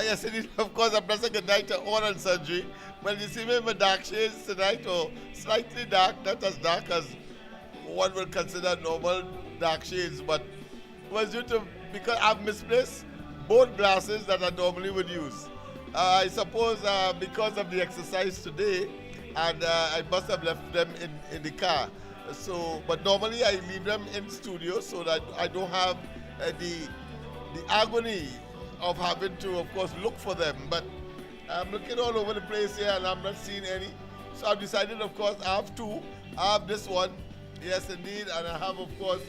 Yes, indeed. Of course, a pleasant good night to all and sundry. Well, you see me in my dark shades tonight, or slightly dark, not as dark as one would consider normal dark shades, but was due to because I've misplaced both glasses that I normally would use. I suppose because of the exercise today, and I must have left them in the car. So, but normally I leave them in studio so that I don't have the agony of having to, of course, look for them. But I'm looking all over the place here and I'm not seeing any. So I've decided, of course, I have two. I have this one, yes, indeed, and I have, of course,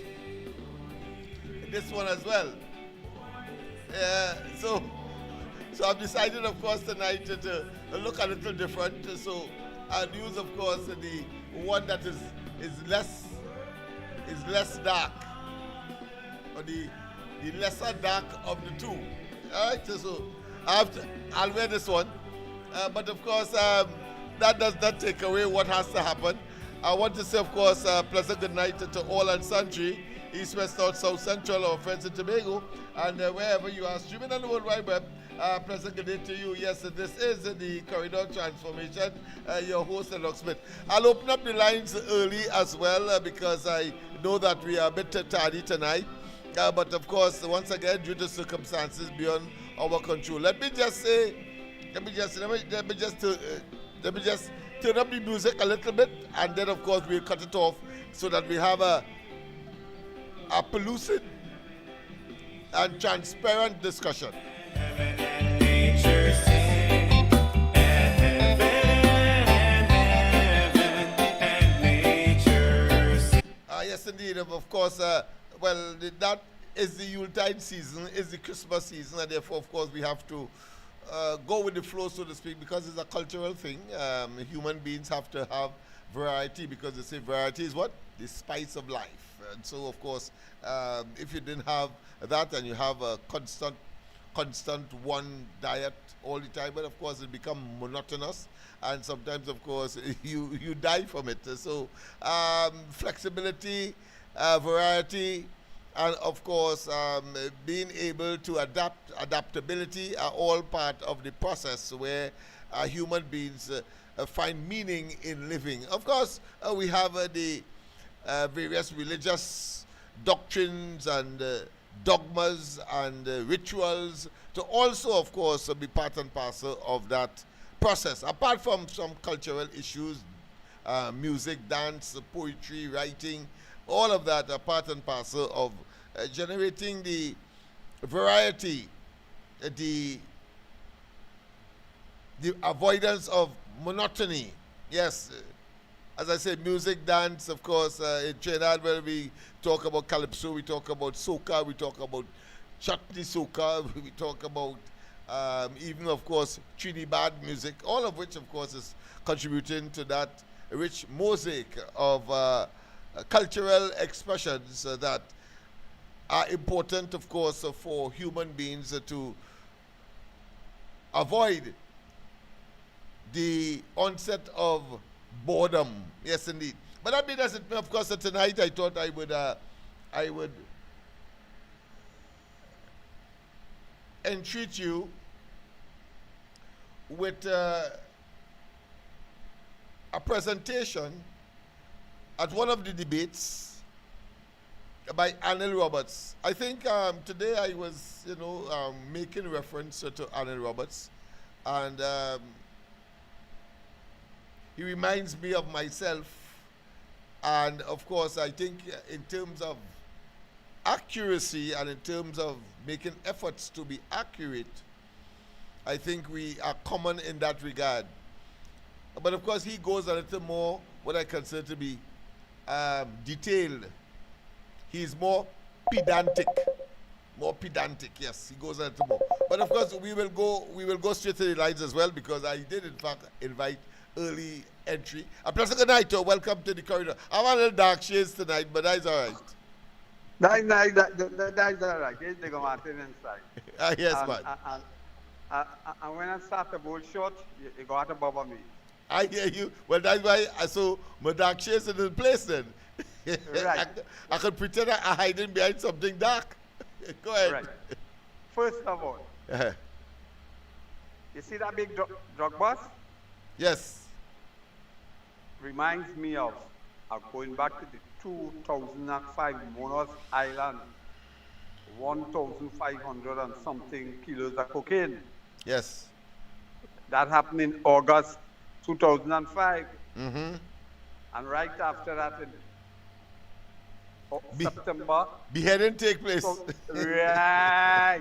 this one as well. So I've decided, of course, tonight to look a little different. So I'll use, of course, the one that is less dark, or the lesser dark of the two. All right, so I'll wear this one, but of course that does not take away what has to happen. I want to say, of course, pleasant good night to all and sundry, East, West, North, South, Central, our friends in Tobago, and wherever you are streaming on the World Wide Web. Pleasant good day to you. Yes, this is the Corridor Transformation. Your host, Lennox Smith. I'll open up the lines early as well because I know that we are a bit tardy tonight. But of course, once again, due to circumstances beyond our control. Let me just turn up the music a little bit, and then of course we'll cut it off so that we have a pellucid and transparent discussion. Yes, indeed. Of course, well, that is the Yuletide season, is the Christmas season, and therefore, of course, we have to go with the flow, so to speak, because it's a cultural thing. Human beings have to have variety, because they say variety is what? The spice of life. And so, of course, if you didn't have that and you have a constant one diet all the time, but of course it becomes monotonous, and sometimes, of course, you die from it. So flexibility, variety, and of course being able to adaptability are all part of the process where human beings find meaning in living. Of course, we have the various religious doctrines and dogmas and rituals to also, of course, be part and parcel of that process. Apart from some cultural issues, music, dance, poetry, writing, all of that are part and parcel of generating the variety, the avoidance of monotony. Yes, as I said, music, dance, of course, in Trinidad, where we talk about calypso, we talk about soca, we talk about chutney soca, we talk about even, of course, Trinidad music, all of which, of course, is contributing to that rich mosaic of cultural expressions that are important, of course, for human beings to avoid the onset of boredom. Yes, indeed. But that means, of course, tonight I thought I would entreat you with a presentation at one of the debates by Anil Roberts. I think today I was, making reference to Anil Roberts, and he reminds me of myself. And of course, I think in terms of accuracy and in terms of making efforts to be accurate, I think we are common in that regard. But of course, he goes a little more what I consider to be detailed. He's more pedantic. More pedantic, yes. He goes a little more. But of course, we will go straight to the lines as well, because I did in fact invite early entry. A pleasant good night, welcome to the corridor. I'm a little dark shades tonight, but that's all right. That's all right. They go Martin inside. Yes, man. And when I start the bull short, you go out above me. I hear you. Well, that's why I saw my dark shades in the place then. Right. I could pretend I'm hiding behind something dark. Go ahead. Right. First of all, You see that big drug bus? Yes. Reminds me of going back to the 2005 Monos Island, 1,500 and something kilos of cocaine. Yes. That happened in August 2005. Mm-hmm. And right after that, in Be- September, beheading take place. right,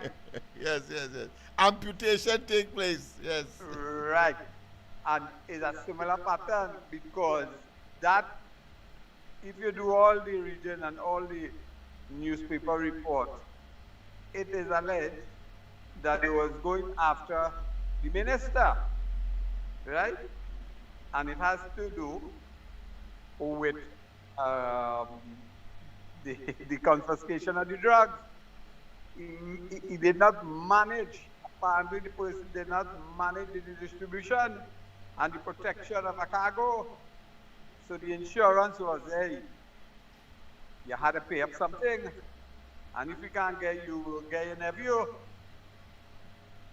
Yes, yes, yes. Amputation take place. Yes. right. And it's a similar pattern because that, if you do all the region and all the newspaper report, it is alleged that it was going after the minister, right? And it has to do with um, the confiscation of the drugs. He did not manage, apparently the person did not manage the distribution and the protection of a cargo. So the insurance was, hey, you had to pay up something, and if we can't get you, we'll get your nephew.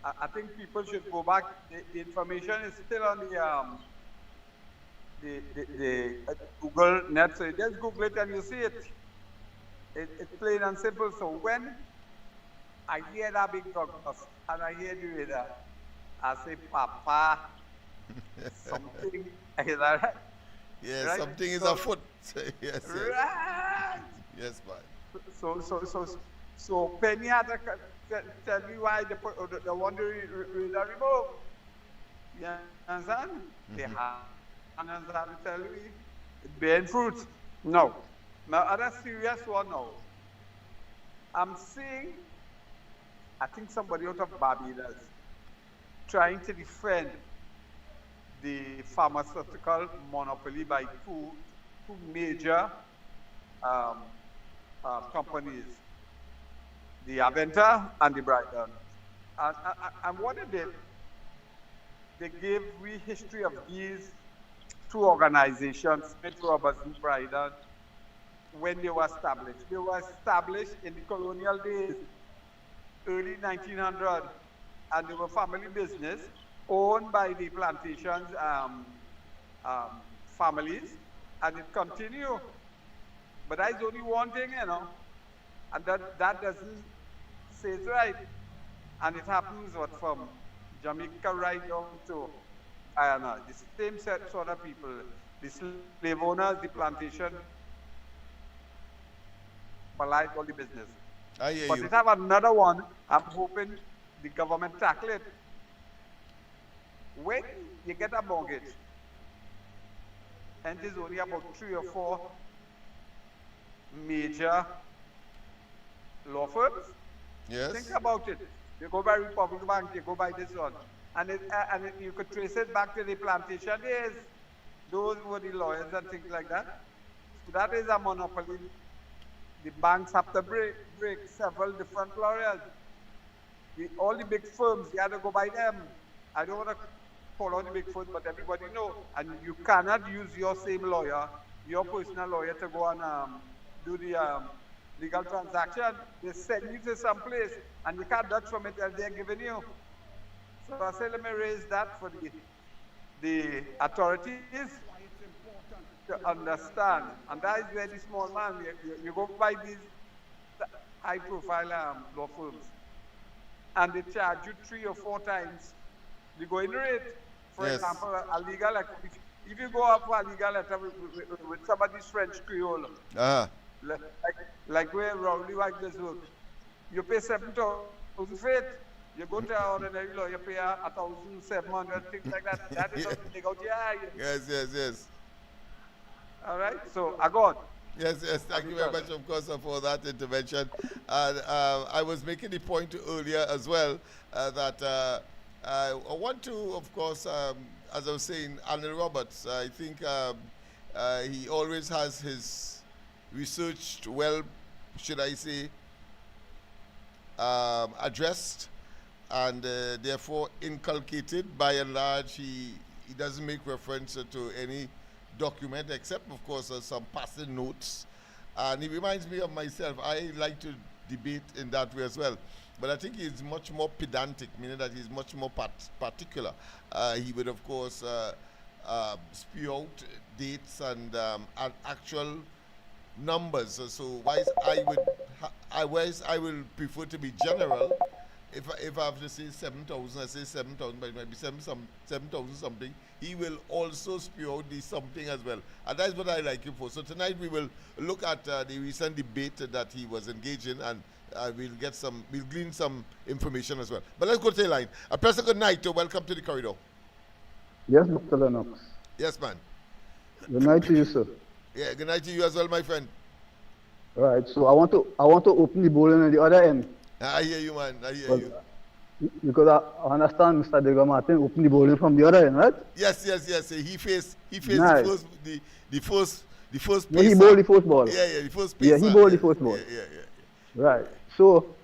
I think people should go back. The information is still on the Google net, so you just Google it and you see it. It's plain and simple. So when I hear that big drug bust and I hear the radar, I say, Papa, something is all right. Yes, Right? something is So- afoot. Yes, yes. Right. Yes, man. So Penny had to tell me why the one the radar removed. You understand? They had to tell me it's bearing fruit. No. My other serious one now. I'm seeing, I think somebody out of Barbados trying to defend the pharmaceutical monopoly by two major companies, the Aventa and the Brighton. And what they did, they gave we history of these two organizations, Smith Robertson Brighton, when they were established. They were established in the colonial days, early 1900, and they were family business owned by the plantations families, and it continued. But that's only one thing, and that doesn't say it's right. And it happens from Jamaica right down to Guyana. The same sort of people, the slave owners, the plantation, polite all the business. I hear But you. it have another one. I'm hoping the government tackle it. When you get a mortgage, and there's only about 3 or 4 major law firms. Yes. Think about it. You go by Republic Bank, you go by this one. And you could trace it back to the plantation days. Those were the lawyers and things like that. So that is a monopoly. The banks have to break several different lawyers. All the big firms, you have to go by them. I don't want to call out the big firms, but everybody know. And you cannot use your same lawyer, your personal lawyer, to go and do the legal transaction. They send you to some place, and you can't dodge from it as they're giving you. So I say, let me raise that for the authorities to understand. And that is where the small man, you go by these high-profile law firms, and they charge you 3 or 4 times the going rate. For Yes. example, a legal letter. If you go up for a legal letter with somebody's French Creole, Uh-huh. like where Rowley White does work, you pay 7,000 for it. You go to an ordinary law, you pay 1,700, things like that. That is something they go to your eye. Yes, yes, yes. All right? So, I go on. Yes, yes. Thank you very much, of course, for that intervention. And I was making the point earlier as well that I want to, of course, as I was saying, Alan Roberts, I think he always has his research well, should I say, addressed and therefore inculcated. By and large, he doesn't make reference to any document except, of course, some passing notes. And it reminds me of myself. I like to debate in that way as well. But I think he's much more pedantic, meaning that he's much more particular. He would, of course, spew out dates and actual numbers. So wise I will prefer to be general. If I have to say 7,000, I say 7,000, but it might be 7,000 something. He will also spew out the something as well. And that's what I like him for. So tonight we will look at the recent debate that he was engaged in, and we'll glean some information as well. But let's go to the line. A pleasant good night. Welcome to the corridor. Yes, Dr. Lennox. Yes, man. Good night to you, sir. Yeah, good night to you as well, my friend. All right, so I want to open the bowling at the other end. I hear you, man. I hear you. Because I understand Mr. Dega Martin opened the bowling from the other end, right? Yes. He faced Nice. the first No, he pacer. bowled the first ball. Yeah, the first pacer. Yeah, he bowled the first ball. Yeah. Right. So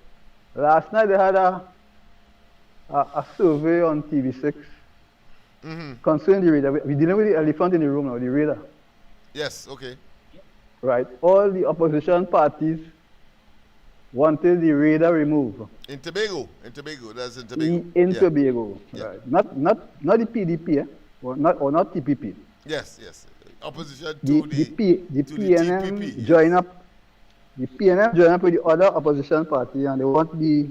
last night they had a survey on TV6 concerning the radar. We dealing with the elephant in the room now, the radar. Yes, okay. Right. All the opposition parties wanted the radar removed. In Tobago, that's in Tobago. In Tobago. Yeah. Right. Not the PDP, or not TPP. Yes. Opposition The to the PNM TPP. join up. The PNM join up with the other opposition party, and they want the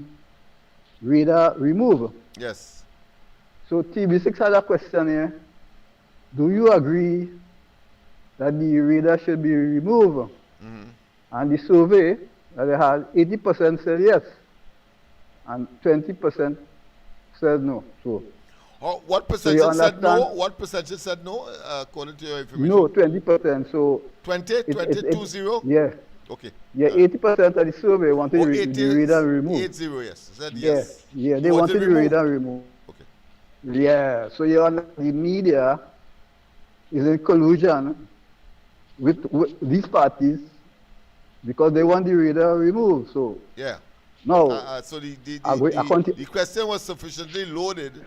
radar removed. Yes. So TV6 had a question here. Do you agree that the radar should be removed? And the survey that they had, 80% said yes, and 20% said no. So What percentage you said no? understand? What percentage said no, according to your information? no, 20%. So 20? 20? yeah. Okay. Yeah, 80% of the survey wanted the radar removed. 80, yes. Said yes. Yeah, they You wanted the removed? radar removed. Okay. Yeah, so the media is in collusion with these parties because they want the radar removed. So Yeah. now, So the question was sufficiently loaded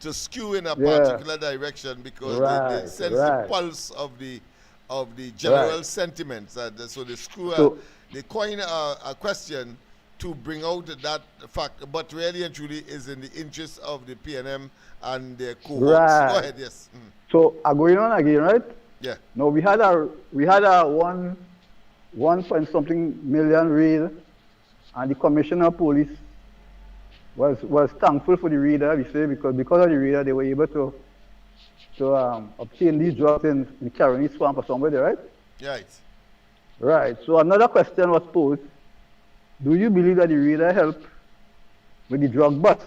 to skew in a Yeah. particular direction because they Right, sense right. the pulse of the general Right. sentiments. So they So- they coin a question to bring out that fact, but really and truly is in the interest of the PNM and their cohorts. Right. Go ahead, yes. so are going on again, right? Yeah. Now we had a 1 point something million raid, and the commissioner of police was thankful for the radar, we say, because of the radar they were able to obtain these drugs in Caroni Swamp or somewhere, right? Right. Right. So another question was posed: do you believe that the radar helped with the drug bust?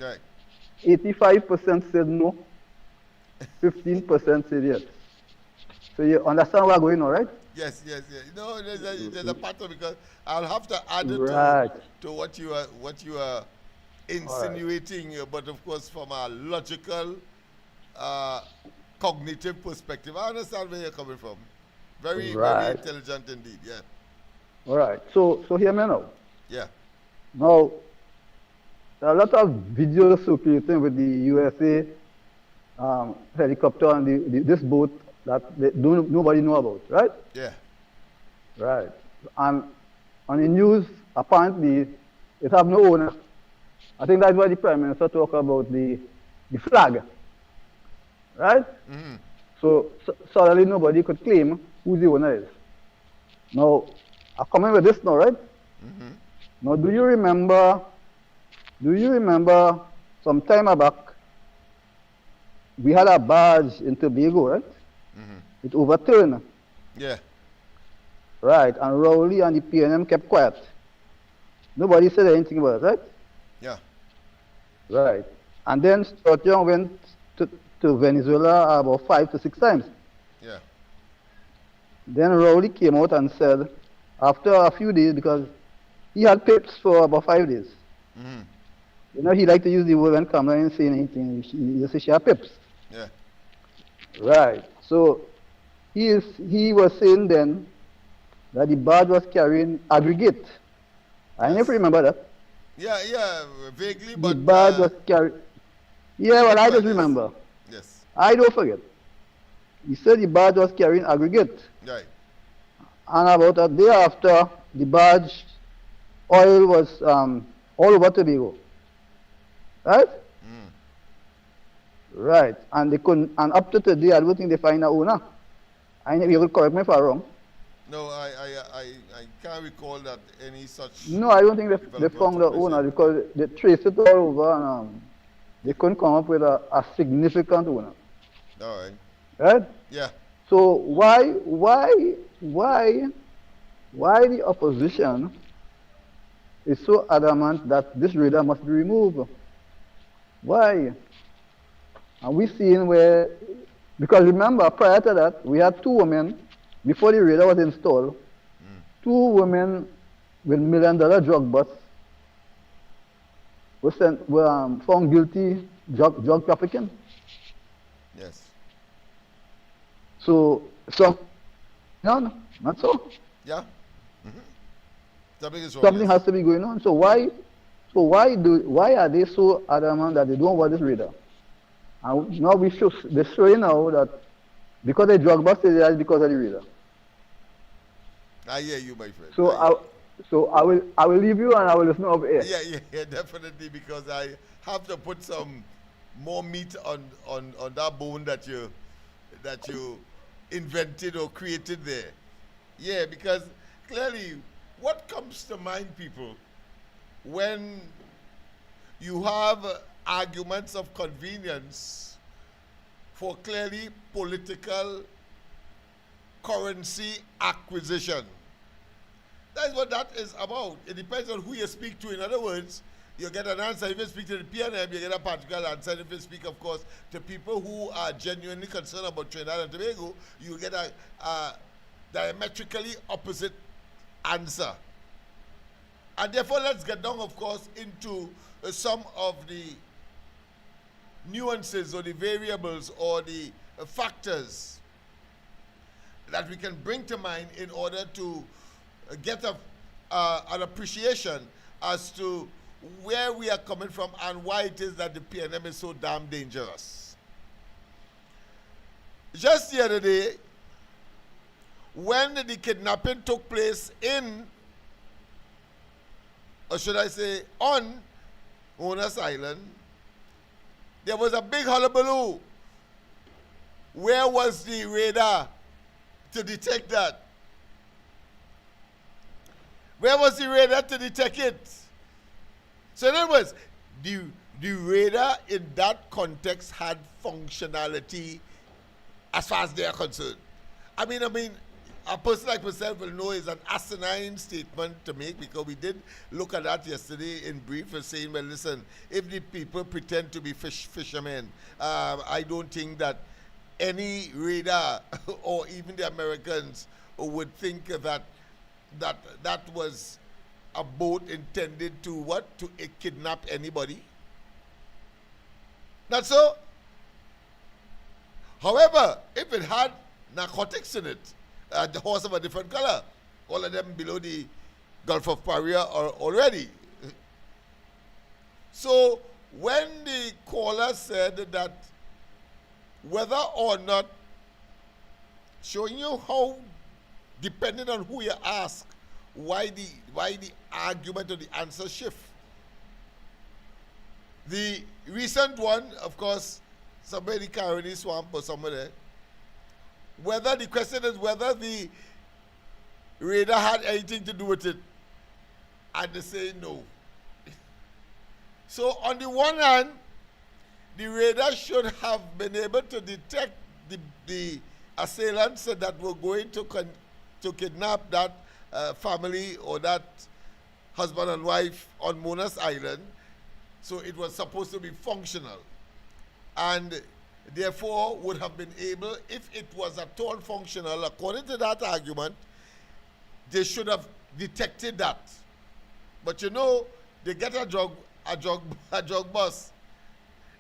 Right. 85% said no. 15% said yes. So you understand where I'm going, all right? Yes. No, there's a pattern because I'll have to add it Right. to what you are insinuating, but of course from a logical, cognitive perspective. I understand where you're coming from. Very Right. intelligent indeed. Yeah. All right. So hear me now. Yeah. Now, there are a lot of videos circulating with the USA helicopter and this boat that nobody know about, right? Yeah. Right. And on the news, apparently, it have no owner. I think that's why the Prime Minister talk about the flag, right? So suddenly nobody could claim who the owner is. Now, I'm coming with this now, right? Now, do you remember some time back, we had a barge in Tobago, right? It overturned. Yeah. Right, and Rowley and the PNM kept quiet. Nobody said anything about it, right? Yeah. Right. And then Stuart Young went to Venezuela about 5 to 6 times. Yeah. Then Rowley came out and said, after a few days, because he had pips for about 5 days. You know, he liked to use the word when Kamala didn't say anything. He just said she had pips. Yeah. Right. So he was saying then that the barge was carrying aggregate. I don't know if you remember that. Yeah, vaguely, The but barge was carrying. Yeah, well, I but just yes. remember. Yes. I don't forget. He said the barge was carrying aggregate. Right. And about a day after, the barge oil was all over Tobago, right? Right, and they couldn't, and up to today, I don't think they find a owner. I you will correct me if I'm wrong. No, I can't recall that any such No, I don't think they development found the took place owner yet. because they traced it all over and they couldn't come up with a significant owner, All right. right? Yeah. So why the opposition is so adamant that this radar must be removed? Why? And we seen where, because remember prior to that, we had two women, before the radar was installed, two women with $1 million drug busts were found guilty drug trafficking. Yes. So, no, not so. Yeah. Something is wrong. Something Yes. has to be going on. So why are they so adamant that they don't want this radar? And now they're showing now that because they drug busted, it's because of the radar. I hear you, my friend. So I will leave you and I will listen over here. Yeah, definitely, because I have to put some more meat on that bone that you invented or created there. Yeah, because clearly, what comes to mind, people, when you have arguments of convenience for clearly political currency acquisition? That's what that is about. It depends on who you speak to. In other words, you get an answer. If you speak to the PNM, you get a particular answer. If you speak, of course, to people who are genuinely concerned about Trinidad and Tobago, you get a diametrically opposite answer. And therefore, let's get down, of course, into some of the nuances or the variables or the factors that we can bring to mind in order to get an appreciation as to where we are coming from and why it is that the PNM is so damn dangerous. Just the other day, when the kidnapping took place in, or should I say, on Monas Island, there was a big hullabaloo. Where was the radar to detect that? Where was the radar to detect it? So in other words, the radar in that context had functionality as far as they are concerned. I mean, a person like myself will know it's an asinine statement to make, because we did look at that yesterday in brief and saying, well, listen, if the people pretend to be fishermen, I don't think that any radar or even the Americans would think that was a boat intended to what? To kidnap anybody. Not so. However, if it had narcotics in it, the horse of a different color, all of them below the Gulf of Paria are already. So when the caller said that whether or not, showing you how, depending on who you ask, why the argument or the answer shift. The recent one, of course, somewhere in the Caroni Swamp or somewhere there, whether the question is whether the radar had anything to do with it, and they say no. So on the one hand, the radar should have been able to detect the assailants that were going to kidnap that family or that husband and wife on Monas Island. So it was supposed to be functional, and therefore would have been able, if it was at all functional, according to that argument, they should have detected that. But you know, they get a drug bus.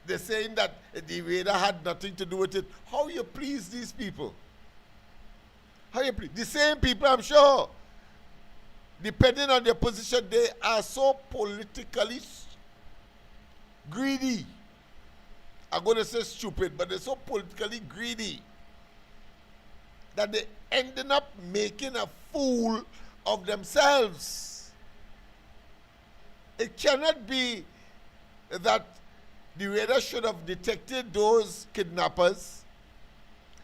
They're saying that the radar had nothing to do with it. How you please these people? How you please? The same people, I'm sure, depending on their position, they are so politically greedy. I'm going to say stupid, but they're so politically greedy that they ended up making a fool of themselves. it cannot be that the radar should have detected those kidnappers,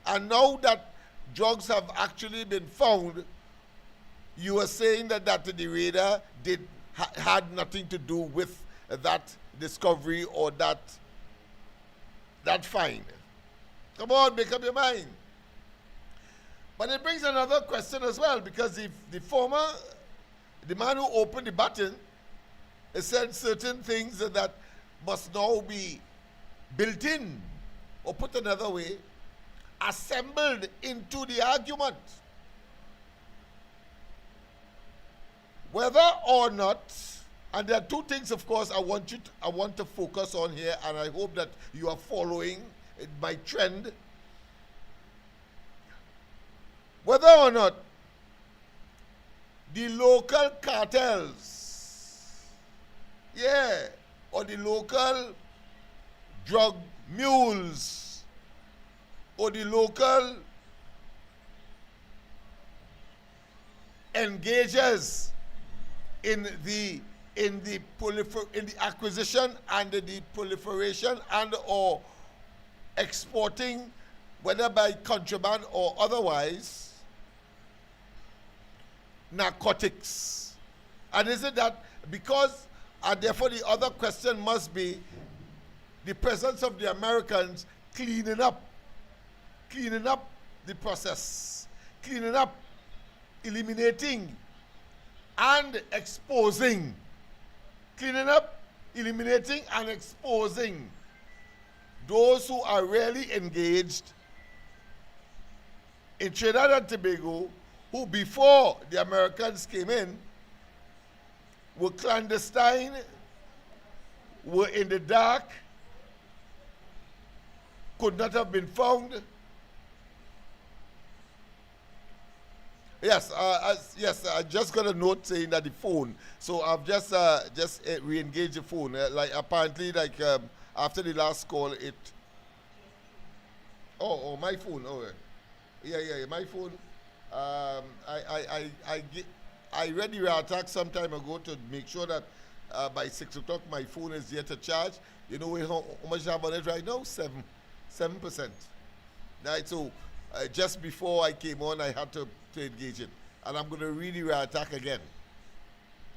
and now that drugs have actually been found, you are saying that the radar had nothing to do with that discovery or that find. Come on, make up your mind. But it brings another question as well, because if the man who opened the button, said certain things that must now be built in, or put another way, assembled into the argument. Whether or not, and there are two things, of course, I want to focus on here, and I hope that you are following my trend. Whether or not the local cartels, or the local drug mules, or the local engagers in the acquisition and the proliferation and or exporting, whether by contraband or otherwise, narcotics. And is it that because, and therefore the other question must be the presence of the Americans cleaning up the process, cleaning up, eliminating, and exposing. Cleaning up, eliminating, and exposing those who are really engaged in Trinidad and Tobago, who before the Americans came in were clandestine, were in the dark, could not have been found. Yes, I just got a note saying that the phone. So I've just re-engaged the phone. Like apparently, after the last call, it. Oh, my phone. Oh, yeah, my phone. I read the attack some time ago to make sure that by 6 o'clock my phone is yet to charge. You know how much I have on it right now? 7%. Right, so just before I came on, I had to engage it, and I'm going to really attack again.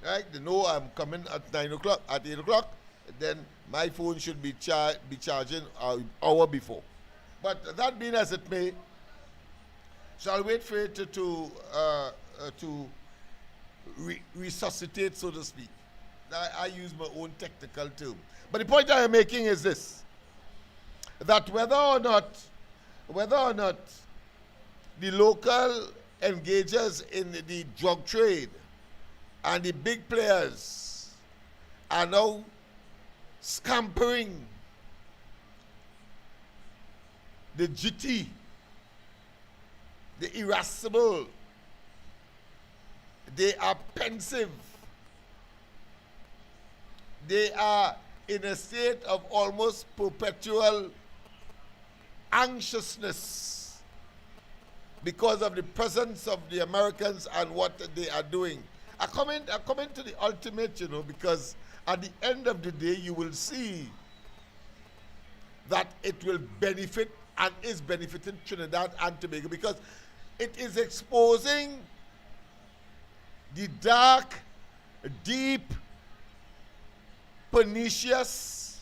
Right, they know I'm coming at 9 o'clock, at 8 o'clock. Then my phone should be charging an hour before. But that being as it may, shall wait for it to resuscitate, so to speak. I use my own technical term. But the point I am making is this: that whether or not the local engagers in the drug trade and the big players are now scampering the GT, the irascible, they are pensive, they are in a state of almost perpetual anxiousness because of the presence of the Americans and what they are doing. I come into the ultimate, because at the end of the day, you will see that it will benefit and is benefiting Trinidad and Tobago, because it is exposing the dark, deep, pernicious,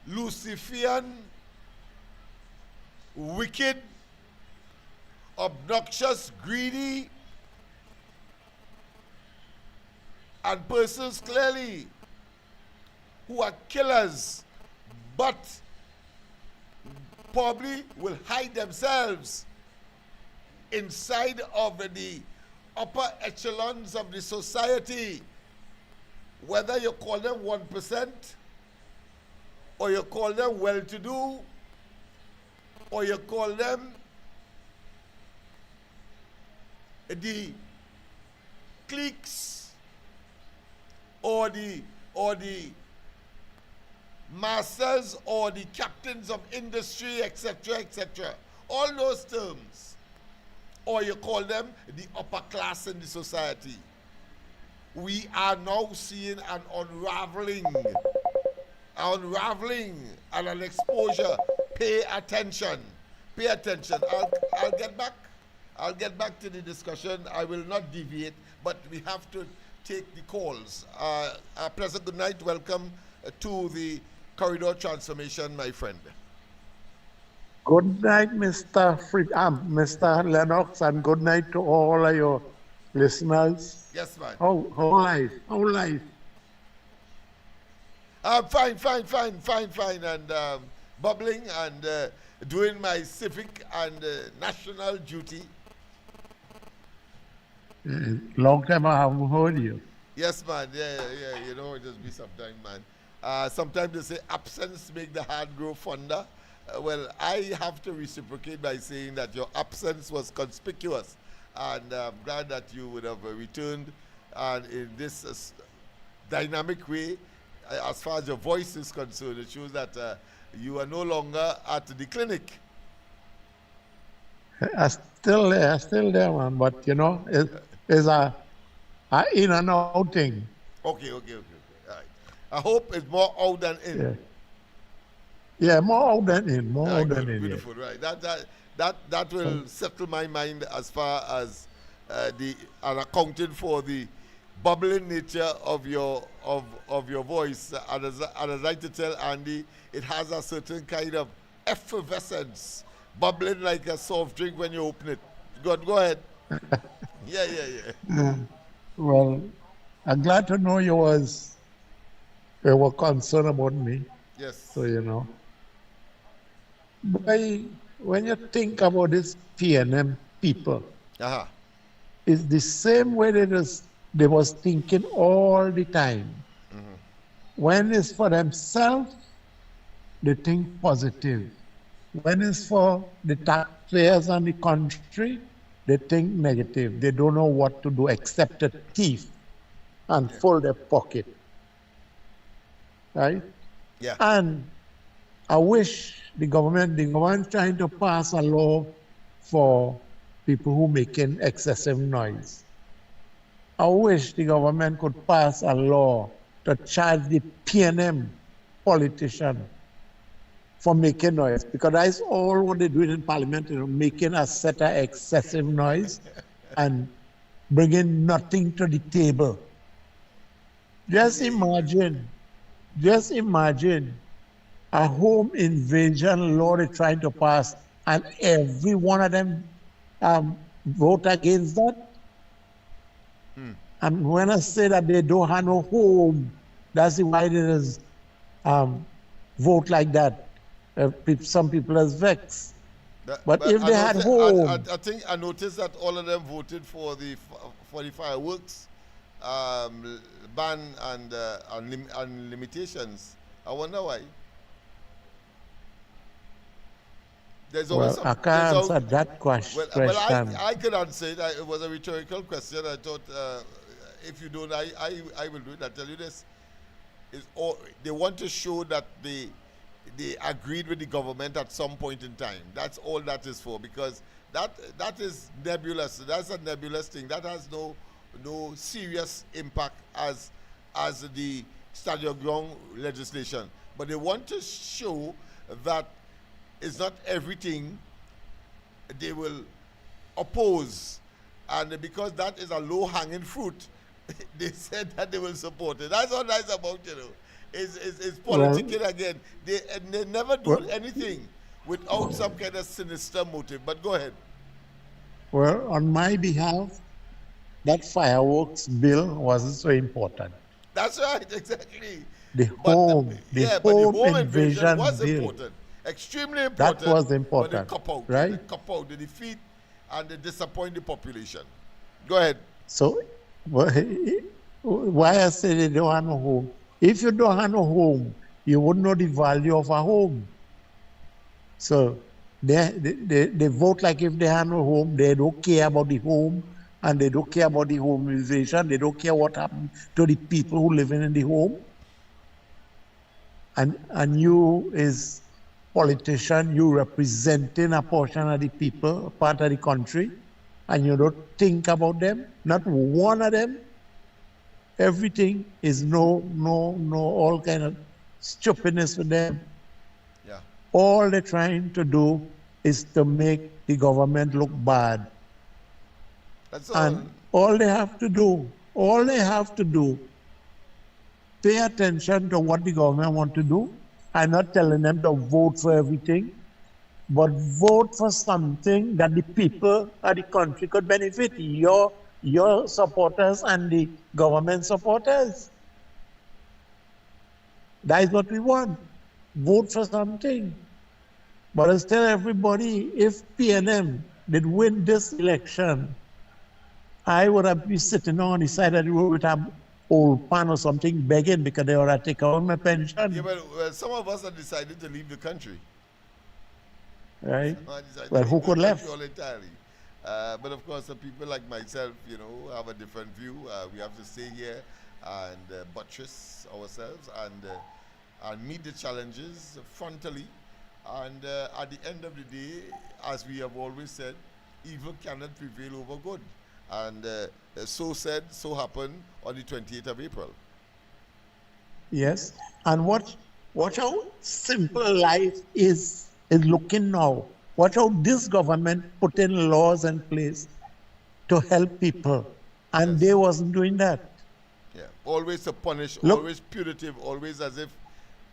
Luciferian, wicked, obnoxious, greedy, and persons clearly who are killers, but probably will hide themselves inside of the upper echelons of the society, whether you call them 1% or you call them well-to-do or you call them the cliques or the masters or the captains of industry, etc., etc. All those terms. Or you call them the upper class in the society. we are now seeing an unraveling and an exposure. Pay attention. Pay attention. I'll get back. I'll get back to the discussion. I will not deviate, but we have to take the calls. Pleasant good night. Welcome to the corridor transformation, my friend. Good night, Mr. Lennox, and good night to all of your listeners. Yes, man. How life? How life? Fine, and bubbling and doing my civic and national duty. Long time I haven't heard you. Yes, man. Yeah. You know, it just be sometime, man. Sometimes they say absence make the heart grow fonder. Well, I have to reciprocate by saying that your absence was conspicuous, and I'm glad that you would have returned and in this dynamic way. As far as your voice is concerned, it shows that you are no longer at the clinic. I'm still there, man. But you know, it's a in and out thing. Okay. All right. I hope it's more out than in. Yeah, more out than in. Beautiful, right? That will settle my mind as far as and accounting for the bubbling nature of your voice. And as I like to tell Andy, it has a certain kind of effervescence, bubbling like a soft drink when you open it. Go ahead. Yeah. Well, I'm glad to know you were concerned about me. Yes. So you know. But when you think about this PNM people, it's the same way they was thinking all the time. Mm-hmm. When it's for themselves, they think positive. When it's for the taxpayers and the country, they think negative. They don't know what to do except a thief and fill their pocket. Right? Yeah. And I wish the government trying to pass a law for people who making excessive noise. I wish the government could pass a law to charge the PNM politician for making noise, because that's all what they're doing in Parliament, making a set of excessive noise and bringing nothing to the table. Just imagine a home invasion law they're trying to pass, and every one of them vote against that. And when I say that they don't have no home, that's why there is vote like that. Some people are vexed. But if they had home... I think I noticed that all of them voted for the fireworks ban and limitations. I wonder why. I can't answer that question. Well, I could answer it. It was a rhetorical question. I thought, if you don't, I will do it. I tell you this: they want to show that they agreed with the government at some point in time. That's all that is for, because that is nebulous. That's a nebulous thing. That has no serious impact as the stand your ground legislation. But they want to show that it's not everything they will oppose, and because that is a low-hanging fruit, they said that they will support it. That's all nice about it's politicking again. They never do anything without some kind of sinister motive. But go ahead. Well, on my behalf, that fireworks bill wasn't so important. That's right, exactly. The home invasion was bill. Important. Extremely important. That was important. But they cop out, right? They cop out, they defeat, and they disappoint the population. Go ahead. So, why I say they don't have no home? If you don't have no home, you wouldn't know the value of a home. So, they vote like if they have no home, they don't care about the home, and they don't care about the home invasion. They don't care what happened to the people who living in the home. And you is politician, you representing a portion of the people, a part of the country, and you don't think about them, not one of them. everything is no, all kind of stupidness for them. Yeah. All they're trying to do is to make the government look bad. That's all. And all they have to do, pay attention to what the government want to do. I'm not telling them to vote for everything, but vote for something that the people of the country could benefit, your supporters and the government supporters. That is what we want. Vote for something. But I tell everybody, if PNM did win this election, I would have been sitting on the side of the road with an old pan or something begging because they would have taken out my pension. Yeah, but some of us have decided to leave the country. Right? Decided Well, to who leave the could left? country all entirely. But of course, people like myself, have a different view. We have to stay here and buttress ourselves and meet the challenges frontally. And at the end of the day, as we have always said, evil cannot prevail over good. And so said, so happened on the 28th of April. Yes. And watch how simple life is looking now. Watch how this government put in laws in place to help people. And Yes. they wasn't doing that. Yeah, always to punish, Look- always punitive, always as if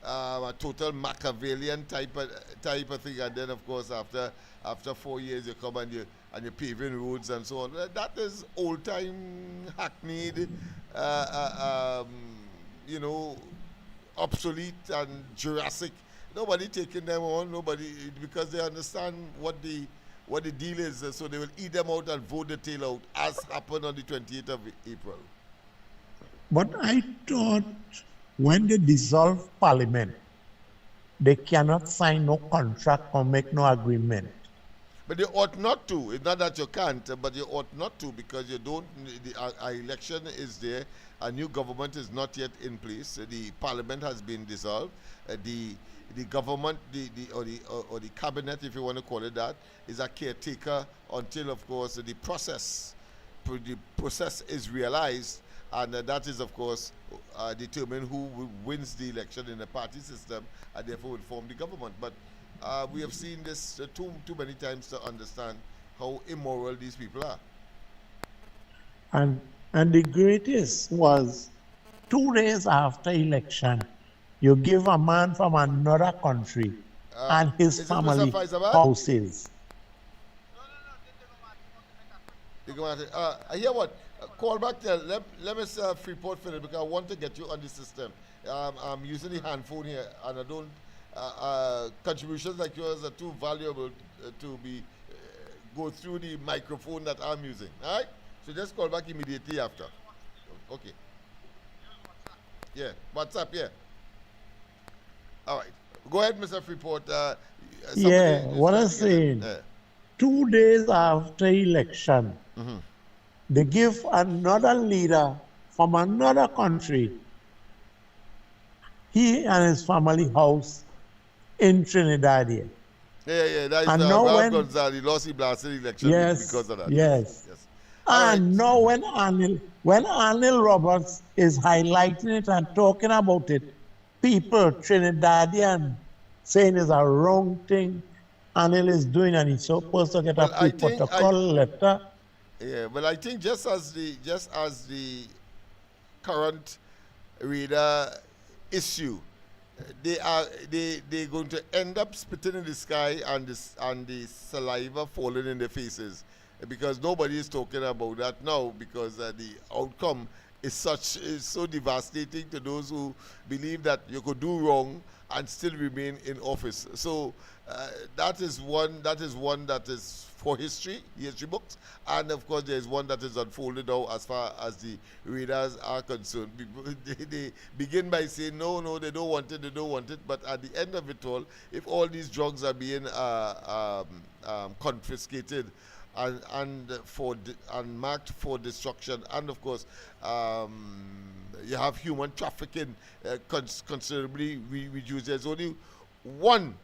a total Machiavellian type of thing. And then, of course, after 4 years, you come and you're paving roads and so on. That is old time, hackneyed, obsolete and Jurassic. Nobody taking them on. Nobody, because they understand what the deal is. So they will eat them out and vote the tail out, as happened on the 28th of April. But I thought when they dissolve parliament, they cannot sign no contract or make no agreement. But you ought not to. It's not that you can't, but you ought not to, because you don't. Our election is there. A new government is not yet in place. The parliament has been dissolved. The government, or the cabinet, if you want to call it that, is a caretaker until, of course, the process is realized, and that is, of course, determine who wins the election in the party system, and therefore will form the government. But we have seen this too many times to understand how immoral these people are. And the greatest was 2 days after election, you give a man from another country and his is it family Mr. Faisabad? houses. I hear what? Call back there. Let me Freeport finish, because I want to get you on the system. I'm using the hand phone here, and I don't. Contributions like yours are too valuable to be go through the microphone that I'm using. All right? So just call back immediately after. Okay. Yeah, WhatsApp, yeah. All right. Go ahead, Mr. Freeport. Yeah, what I'm saying, 2 days after election, they give another leader from another country, he and his family house in Trinidad here. Yeah, that is And now Ralph when- Gonzalez. He lost the blasted election Yes, because of that. yes. All And right. now when Anil Roberts is highlighting it and talking about it, people, Trinidadian, saying it's a wrong thing Anil is doing, and he's supposed to get Well, a I think protocol letter. Yeah, but I think just as the current reader issue, they're going to end up spitting in the sky and the saliva falling in their faces, because nobody is talking about that now, because the outcome is so devastating to those who believe that you could do wrong and still remain in office. So that is one that is for history books, and of course there is one that is unfolded now as far as the readers are concerned. They begin by saying no, they don't want it, but at the end of it all, if all these drugs are being confiscated and marked for destruction, and of course you have human trafficking considerably reduced. There's only one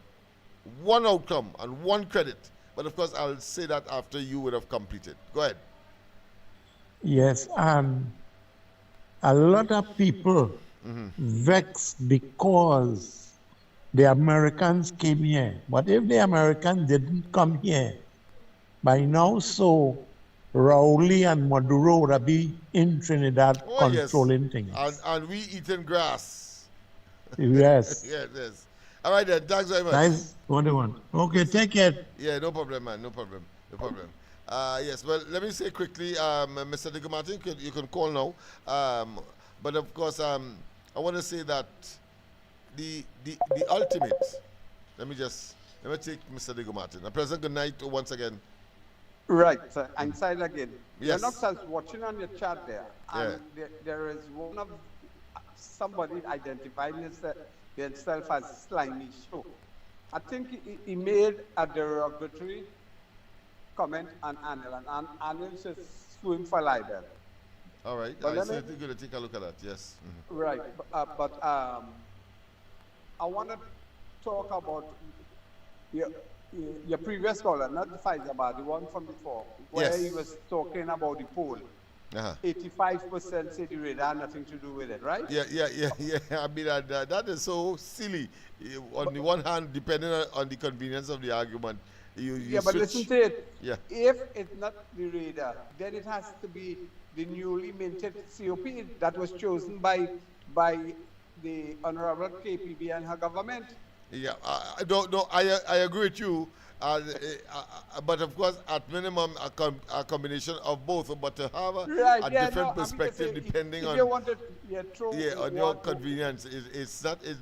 outcome and one credit, but of course I'll say that after you would have completed. Go ahead. Yes, a lot of people vexed because the Americans came here. But if the Americans didn't come here, by now, so Rowley and Maduro would be in Trinidad Oh yes, controlling things. and we eating grass. Yes, Yes, yes. All right then. Thanks very much. that's what they want. Okay, Yes. take care. Yeah, no problem, man. No problem. No problem. Yes, well, let me say quickly, Mr. Digo Martin, you can call now. But of course, I want to say that the ultimate. Let me take Mr. Digo Martin. President, good night once again. Right, so inside again. Yes. Lennox is watching on your chat there, and there is one of somebody identifying himself as Slimy Show. I think he made a derogatory comment on Anil, and Anil just threw him for libel. All right. But I certainly going to take a look at that. Yes. Right, but I want to talk about your previous caller, not the Pfizer, but the one from before, where Yes. he was talking about the poll. Uh-huh. 85% say the radar had nothing to do with it, right? Yeah. I mean, that is so silly. On the one hand, depending on the convenience of the argument, you But switch. listen to it. Yeah. If it's not the radar, then it has to be the newly minted COP that was chosen by the Honorable KPB and her government. Yeah, I agree with you. But of course, at minimum, a combination of both. But to have a different perspective depending if on you wanted, on your convenience,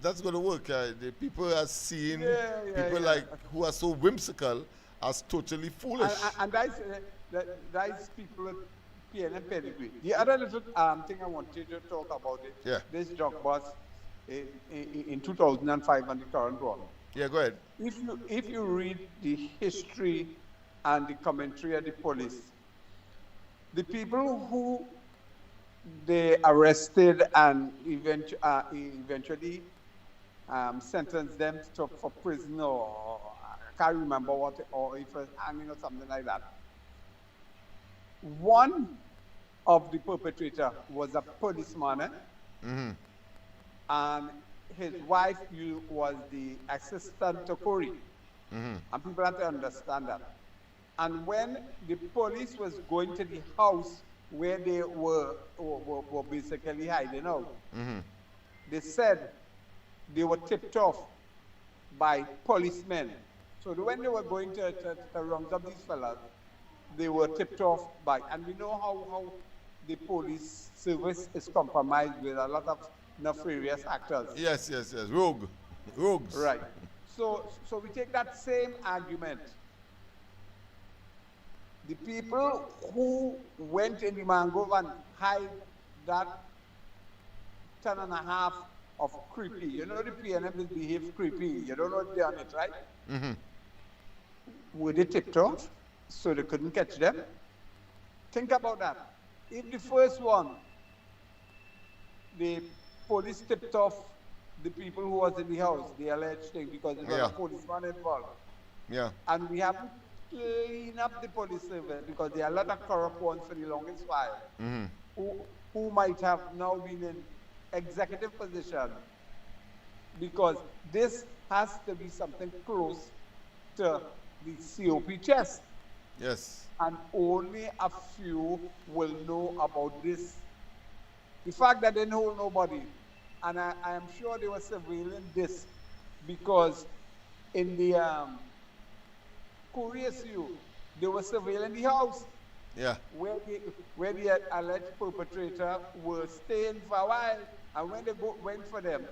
that's going to work. The people are seeing people like who are so whimsical as totally foolish. And that's people with PNM pedigree. The other little thing I wanted to talk about it. This drug bust in 2005 and the current one. Yeah, go ahead. If you read the history and the commentary of the police, the people who they arrested and eventually sentenced them for prison, or I can't remember what, or if it was hanging or something like that. One of the perpetrator was a policeman, and his wife was the assistant to Corey. And people have to understand that. And when the police was going to the house where they were basically hiding out, they said they were tipped off by policemen. So when they were going to round up these fellas, they were tipped off by, and we know how the police service is compromised with a lot of nefarious actors. Yes. Rogues. Right. So we take that same argument. The people who went in the mangrove and hide that ton and a half of creepy. You know the PNM will behave creepy. You don't know if they're on it, right? Were they tipped off so they couldn't catch them? Think about that. If the first one, the police tipped off the people who was in the house, the alleged thing, because there was a policeman involved. Yeah. And we haven't cleaned up the police service because there are a lot of corrupt ones for the longest while who might have now been in executive position, because this has to be something close to the COP chest. Yes. And only a few will know about this. The fact that they know nobody, and I am sure they were surveilling this, because in the Korea SU, they were surveilling the house. Yeah. Where the alleged perpetrator was staying for a while, and when they went for them,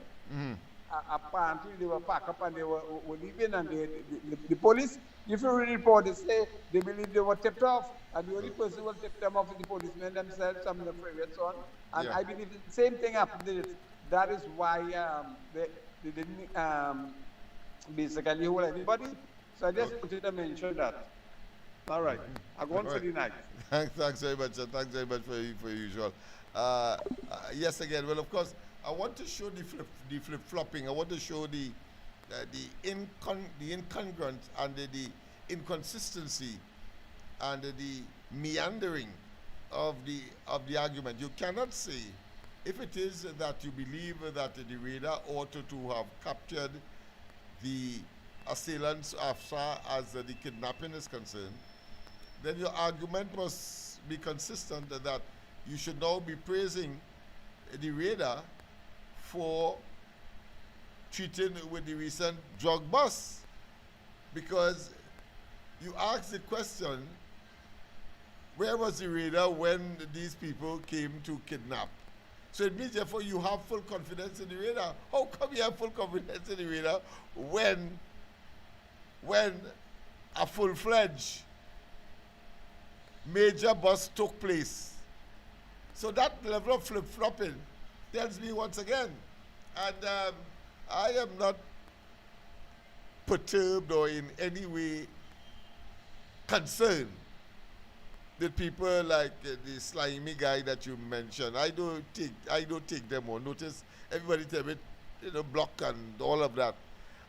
apparently they were packed up and they were leaving, and the police, if you read the report, they say they believe they were tipped off, and the only person who tipped them off is the policemen themselves, some of the previous one. And I believe the same thing happened. That is why they didn't basically hold anybody. So I just wanted to mention that. All right. I'll go on for the night. Thanks very much. Thanks very much for your usual. Yes, again. Well, of course, I want to show the flip-flopping. I want to show the incongruence and the inconsistency and the meandering of the argument. You cannot say if it is that you believe that the raider ought to have captured the assailants as far as the kidnapping is concerned, then your argument must be consistent that you should now be praising the raider for treating with the recent drug bust, because you asked the question, where was the raider when these people came to kidnap? So it means therefore you have full confidence in the raider. How come you have full confidence in the raider when a full-fledged major bust took place? So that level of flip-flopping tells me once again, and I am not perturbed or in any way concerned that people like the slimy guy that you mentioned, I don't take them on notice. Everybody tell me, block and all of that.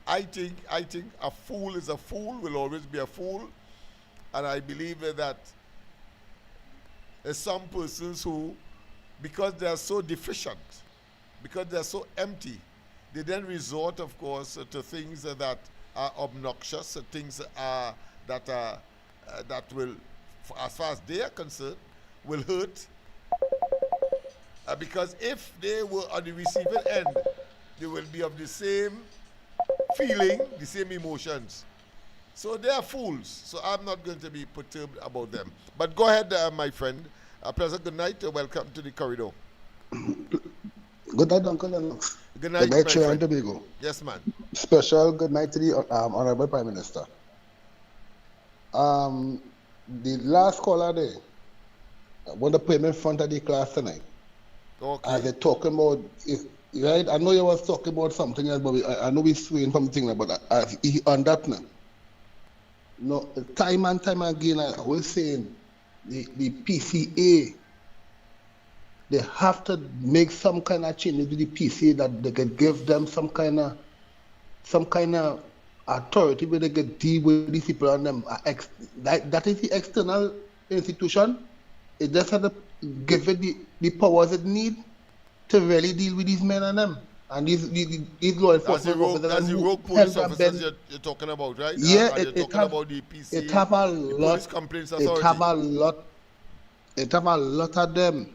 I think a fool is a fool, will always be a fool, and I believe that there's some persons who, because they are so deficient, because they are so empty, they then resort, of course, to things that are obnoxious, things that will, as far as they are concerned, will hurt. Because if they were on the receiving end, they will be of the same feeling, the same emotions. So they are fools. So I'm not going to be perturbed about them. But go ahead, my friend. A pleasant good night. Welcome to the corridor. Good night, Uncle Lennox. Good night, good night, my Chair friend. and Tobago. Yes, man. Special good night to the Honorable Prime Minister. The last caller there, I want to put him in front of the class tonight. Okay. As they're talking about, right? I know you was talking about something else, but I know we're swaying from the thing, but on that now. No, time and time again, I was saying the PCA, they have to make some kind of changes to the PCA that they can give them some kind of authority where they can deal with these people on them. That is the external institution. It just has to give it the powers it need to really deal with these men and them. And these law enforcement officers. That's the rogue police officers you're talking about, right? Yeah, you're talking about the PCA, it have a lot, Police Complaints Authority. It have a lot of them,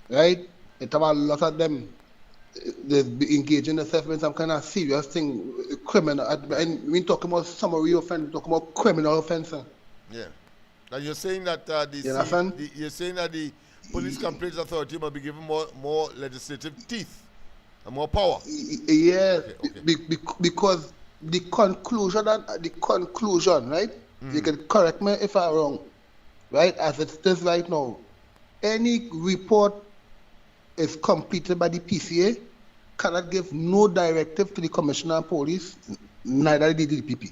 right? It have a lot of them. They engaging themselves in some kind of serious thing, criminal. And we talking about summary offense, we talking about criminal offense. Yeah. Now you're saying that you're saying that the Police Complaints Authority must be given more legislative teeth and more power. Yeah, okay. Because the conclusion, right? You can correct me if I'm wrong, right? As it is right now, any report is completed by the PCA cannot give no directive to the Commissioner of Police, neither the DPP.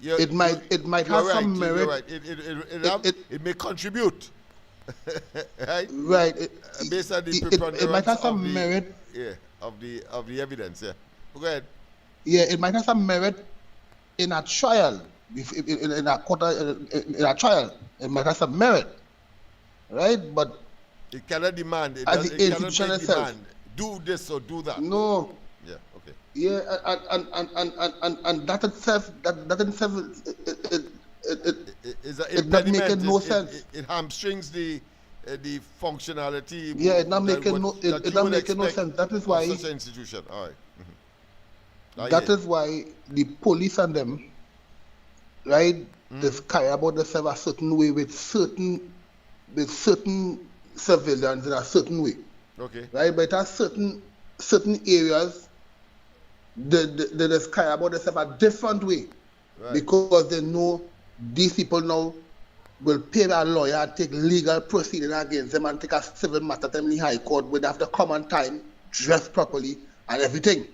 It might have some merit. Right. It may contribute. Right. Right. Based on the preponderance it might have some merit. Yeah. Of the evidence. Yeah. Go ahead. Yeah. It might have some merit in a trial. In a trial, it might have some merit. Right. But it cannot demand. It cannot demand. Do this or do that. No. Yeah. Okay. Yeah, and that itself, it not making no sense. It hamstrings the functionality. Yeah, it not making no sense. That is why such an institution. All right. Mm-hmm. That is why the police and them, right, they carry about themselves a certain way with certain civilians in a certain way. Okay. Right, but at certain areas, they just carry about themselves a different way, right? Because they know these people now will pay a lawyer and take legal proceeding against them and take a civil matter to the High Court with after common time, dress properly and everything.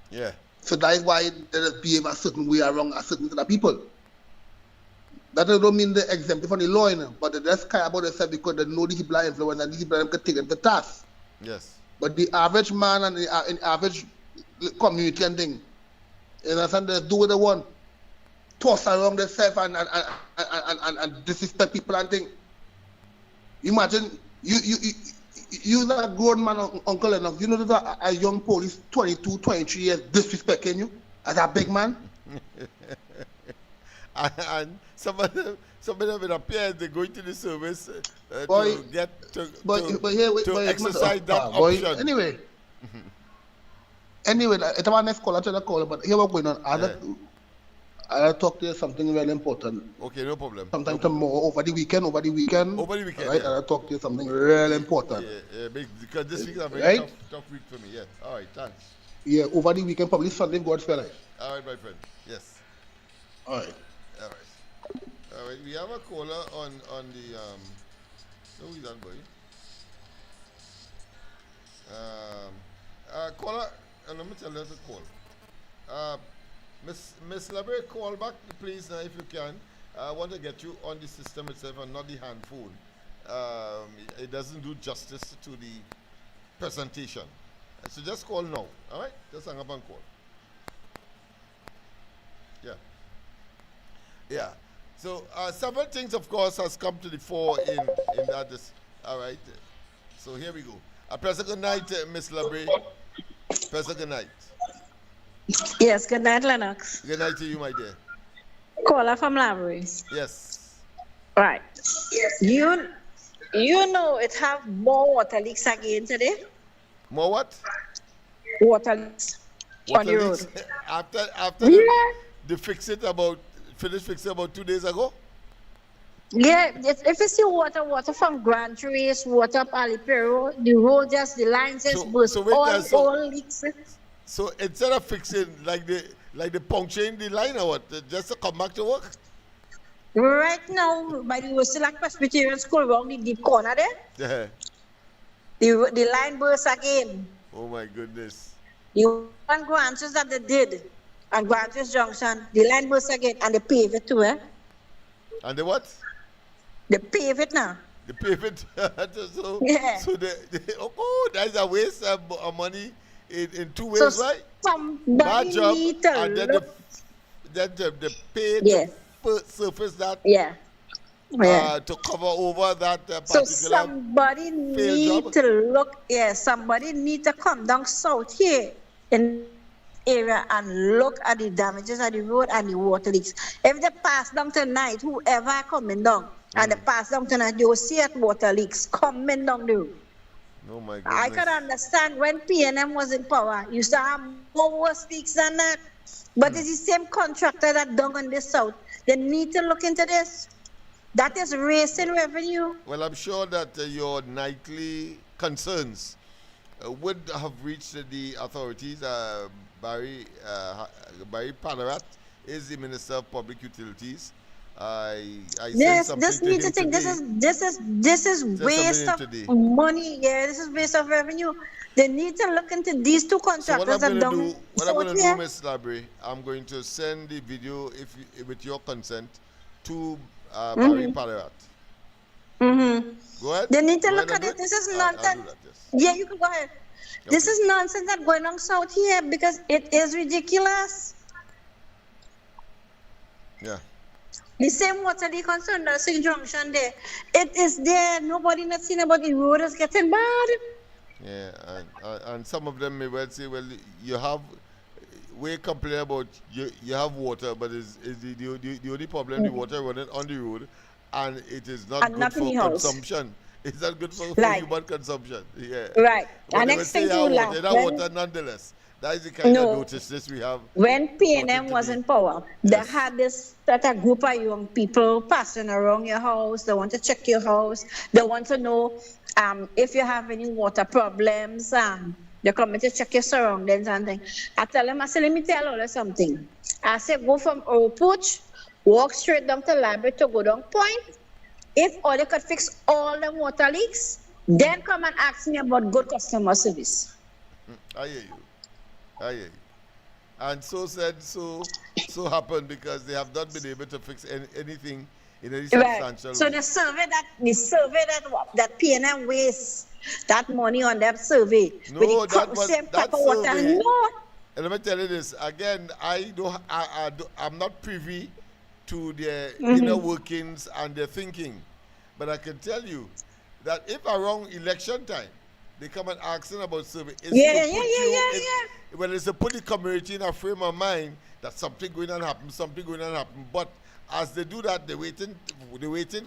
Yeah. So that is why they just behave a certain way around a certain set of people. That don't mean they exempt from the law, but they just care about themselves because they know these people are influenced and these people can take them to task. Yes. But the average man and the average community and thing, you understand, they do what they want. Toss around themselves and disrespect people and thing. Imagine you you're a grown man, Uncle Lennox. You know that a young police, 22, 23 years, disrespecting you as a big man? And some of them it appears they're going to the service Boy, to get to exercise that option. Anyway, it's my next call. I try to call, but here what's going on. I'll talk to you something really important. Okay, no problem. Sometime tomorrow, over the weekend. Over the weekend, right? I'll talk to you something really important. Yeah, because this week is a very tough week for me. Yes. All right, thanks. Yeah, over the weekend, probably Sunday, God's fair. All right, my friend. Yes. All right. All right. We have a caller on the who is that boy? Caller, let me tell you to call. Miss Labre, call back please if you can. I want to get you on the system itself and not the hand phone. It doesn't do justice to the presentation. So just call now. All right? Just hang up and call. Yeah. So several things, of course, has come to the fore in that. All right. So here we go. Press a good night, Miss Labre. Press a good night. Yes, good night, Lennox. Good night to you, my dear. Caller from Laveries. Yes. Right. You know it have more water leaks again today? More what? Water leaks on the road. After they finish fixing about 2 days ago? Yeah, if you see water from Grand Trace, water up Alipero, the road the lines just burst. All leaks. So instead of fixing like the puncturing the line or what, just to come back to work? Right now, by the Western Presbyterian School, around the deep corner there, the line burst again. Oh my goodness. The one branches that they did on Grand Trace Junction, the line burst again, and they pave it too, And the what? They pave it now. They pave it. So that's a waste of money in two ways, so right? Bad job, and then they pay to surface that to cover over that particular. So somebody need to look. Yeah, somebody need to come down south here in area and look at the damages of the road and the water leaks. If they pass down tonight, whoever coming down and they pass down tonight, you will see at water leaks coming down the road. Oh my goodness. I can understand when PNM was in power, you used to have more worse leaks than that. But it's the same contractor that done on the south. They need to look into this. That is raising revenue. Well, I'm sure that your nightly concerns would have reached the authorities. Barry Padarat is the Minister of Public Utilities. Yes, this needs to think. This is waste of money. Yeah, this is waste of revenue. They need to look into these two contractors. So what I'm going to do, Ms. Labre, I'm going to send the video, with your consent, to Barry Padarat. Go ahead. They need to look at it. This is nonsense. Yeah, you can go ahead. Okay. This is nonsense that's going on south here because it is ridiculous. Yeah. The same water leak on Sunday Junction there. It is there. Nobody not seen about the road is getting bad. Yeah, and some of them may well say, well, you have, we complain about you have water, but is the only problem the water running on the road, and it is not good for consumption. It's not good for human consumption. Yeah. Right. But and next thing you laugh. Water nonetheless. That is the kind of notice we have. When PNM was in power, they had this group of young people passing around your house. They want to check your house. They want to know if you have any water problems. They come to check your surroundings and things. I tell them, I say, let me tell you something. I say, go from Orupuch, walk straight down to Library to go down Point. If all they could fix all the water leaks, then come and ask me about good customer service. I hear you. And so happened because they have not been able to fix anything in any substantial way. So the survey that PNM wastes that money on that survey. No, that survey. No. And let me tell you this again. I'm not privy to their inner workings and their thinking, but I can tell you that if around election time they come and asking about survey. It's Yeah, to yeah, put yeah, you yeah, in, yeah. well, it's to put the community in a frame of mind that something going on happen, something going on happen. But as they do that, they're waiting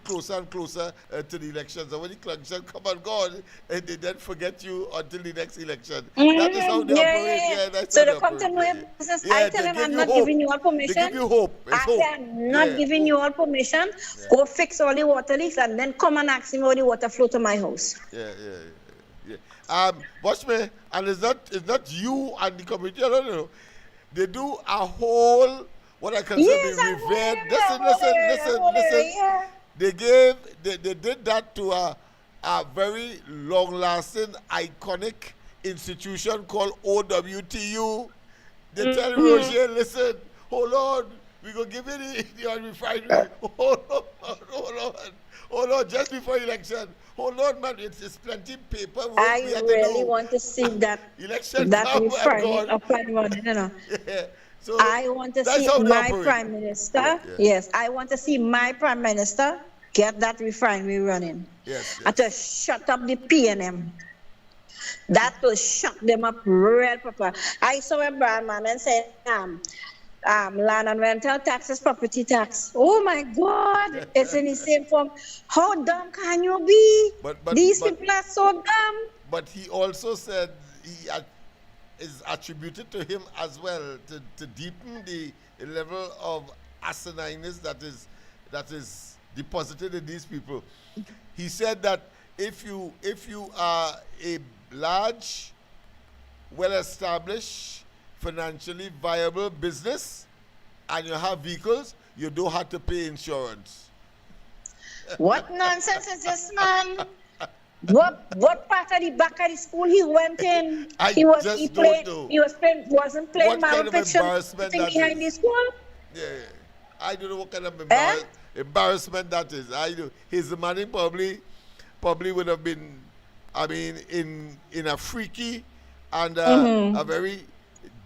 closer and closer to the elections. And when the election come and gone, and they then forget you until the next election. That is how they Yeah, operate. yeah, Yeah, yeah. that's So how they they come to operate. know Yeah, your yeah. business. I Yeah, tell they them give I'm you not hope. giving you all They give permission. you hope. It's I say hope. I'm not Yeah, giving you all permission. Yeah. Go fix all the water leaks and then come and ask me how the water flow to my house. Yeah, yeah, yeah. Watch me, and it's not you and the community. I don't know. They do a whole what I consider be Yes, I'm revered. holding it, I'm Listen, holding listen, it, I'm listen, holding listen. it, yeah. They did that to a very long-lasting, iconic institution called OWTU. They tell Roger, listen, hold on, we gonna give you the unrefinery. Hold on, just before election. Hold on, man, it's plenty paperwork I we have to really do. want to see that Election that come and refinery gone. up and running, you know. Yeah. So I want to that's see how they my operate. prime minister. Yeah, yeah. Yes, I want to see my prime minister get that refinery running. Yes, And to yes. shut up the PNM. That will shut them up real proper. I saw a brand man and said, land and rental taxes, property tax. Oh my God, it's in the same form. How dumb can you be? These people are so dumb. But he also said is attributed to him as well to deepen the level of asinineness that is deposited in these people. He said that if you are a large, well-established, financially viable business and you have vehicles, you don't have to pay insurance. What nonsense is this, man? What part of the back of the school he went in? He wasn't playing What kind marble of picture embarrassment that behind the is? school. Yeah, I don't know what kind of Eh? embarrassment that is. I do. His money probably would have been, I mean, in a freaky and a very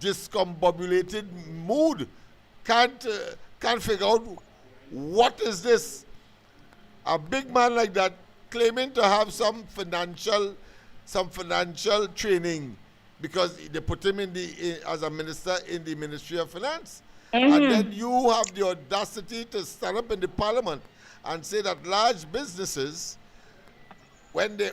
discombobulated mood. Can't figure out what is this. A big man like that claiming to have some financial training because they put him as a minister in the Ministry of Finance. And then you have the audacity to stand up in the parliament and say that large businesses, if they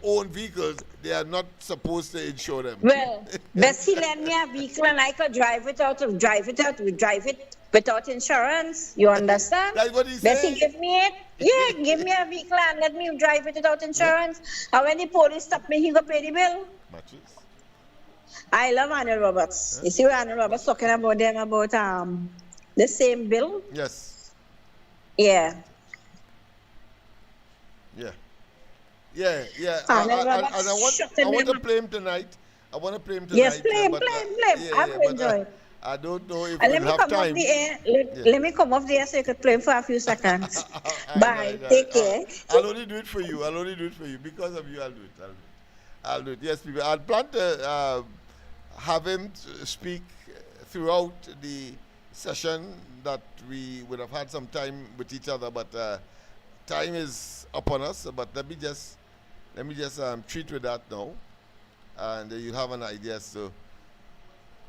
own vehicles, they are not supposed to insure them. Well, best he lend me a vehicle and I could drive it without insurance. You understand? That's what he Best said. he give me it. Yeah, give me a vehicle and let me drive it without insurance. And when the police stop me, he go pay the bill. Matches. I love Arnold Roberts. You see what Arnold Roberts talking about them about the same bill? Yes. Yeah. Yeah. Yeah. Arnold And Roberts I want shutting to them up. play him tonight. I want to play him tonight. Yes, play him. but, I will enjoy it. I don't know if And we'll let me have come time. off the air. Let me come off the air so you could play him for a few seconds. Bye. Right. Take care. I'll only do it for you. Because of you, I'll do it. I'll do it. Yes, people. I'll plan to have him speak throughout the session that we would have had some time with each other, but time is upon us. But let me just treat with that now, and you have an idea as to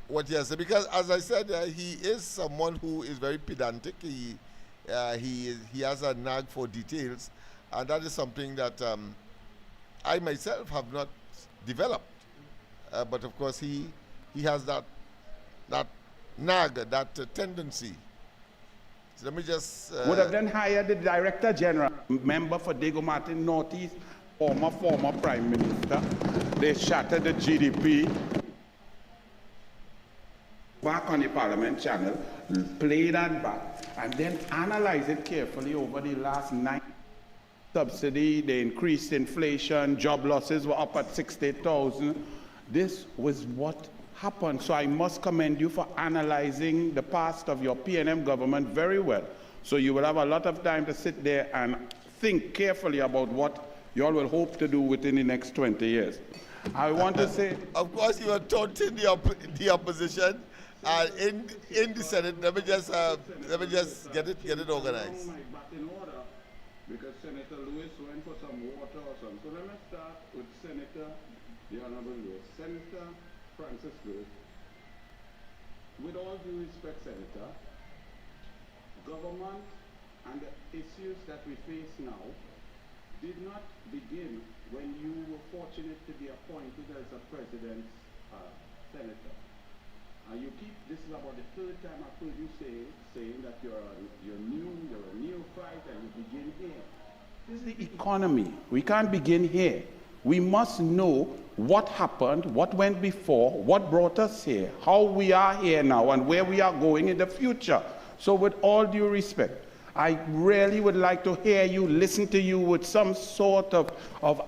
what he has said. Because as I said, he is someone who is very pedantic. He has a nag for details, and that is something that I myself have not developed. But of course, he has that nag, that tendency. So let me just would have then hired the Director General, member for Diego Martin Northeast, former Prime Minister. They shattered the GDP. Back on the Parliament channel, play that back, and then analyze it carefully over the last 9 subsidy, the increased inflation, job losses were up at 60,000. This was what happened. So I must commend you for analyzing the past of your PNM government very well. So you will have a lot of time to sit there and think carefully about what you all will hope to do within the next 20 years. I want to say... Of course, you are taunting the opposition. In the Senate, let me just get it organized. Because Senator Lewis went for some water or something. So let me start with Senator, the Honorable Lewis. Senator Francis Lewis, with all due respect, Senator, government and the issues that we face now did not begin when you were fortunate to be appointed as a president's senator. You keep, this is about the third time I've heard you saying that you're a neophyte and you begin here. This is the economy. We can't begin here. We must know what happened, what went before, what brought us here, how we are here now, and where we are going in the future. So with all due respect, I really would like to hear you, listen to you with some sort of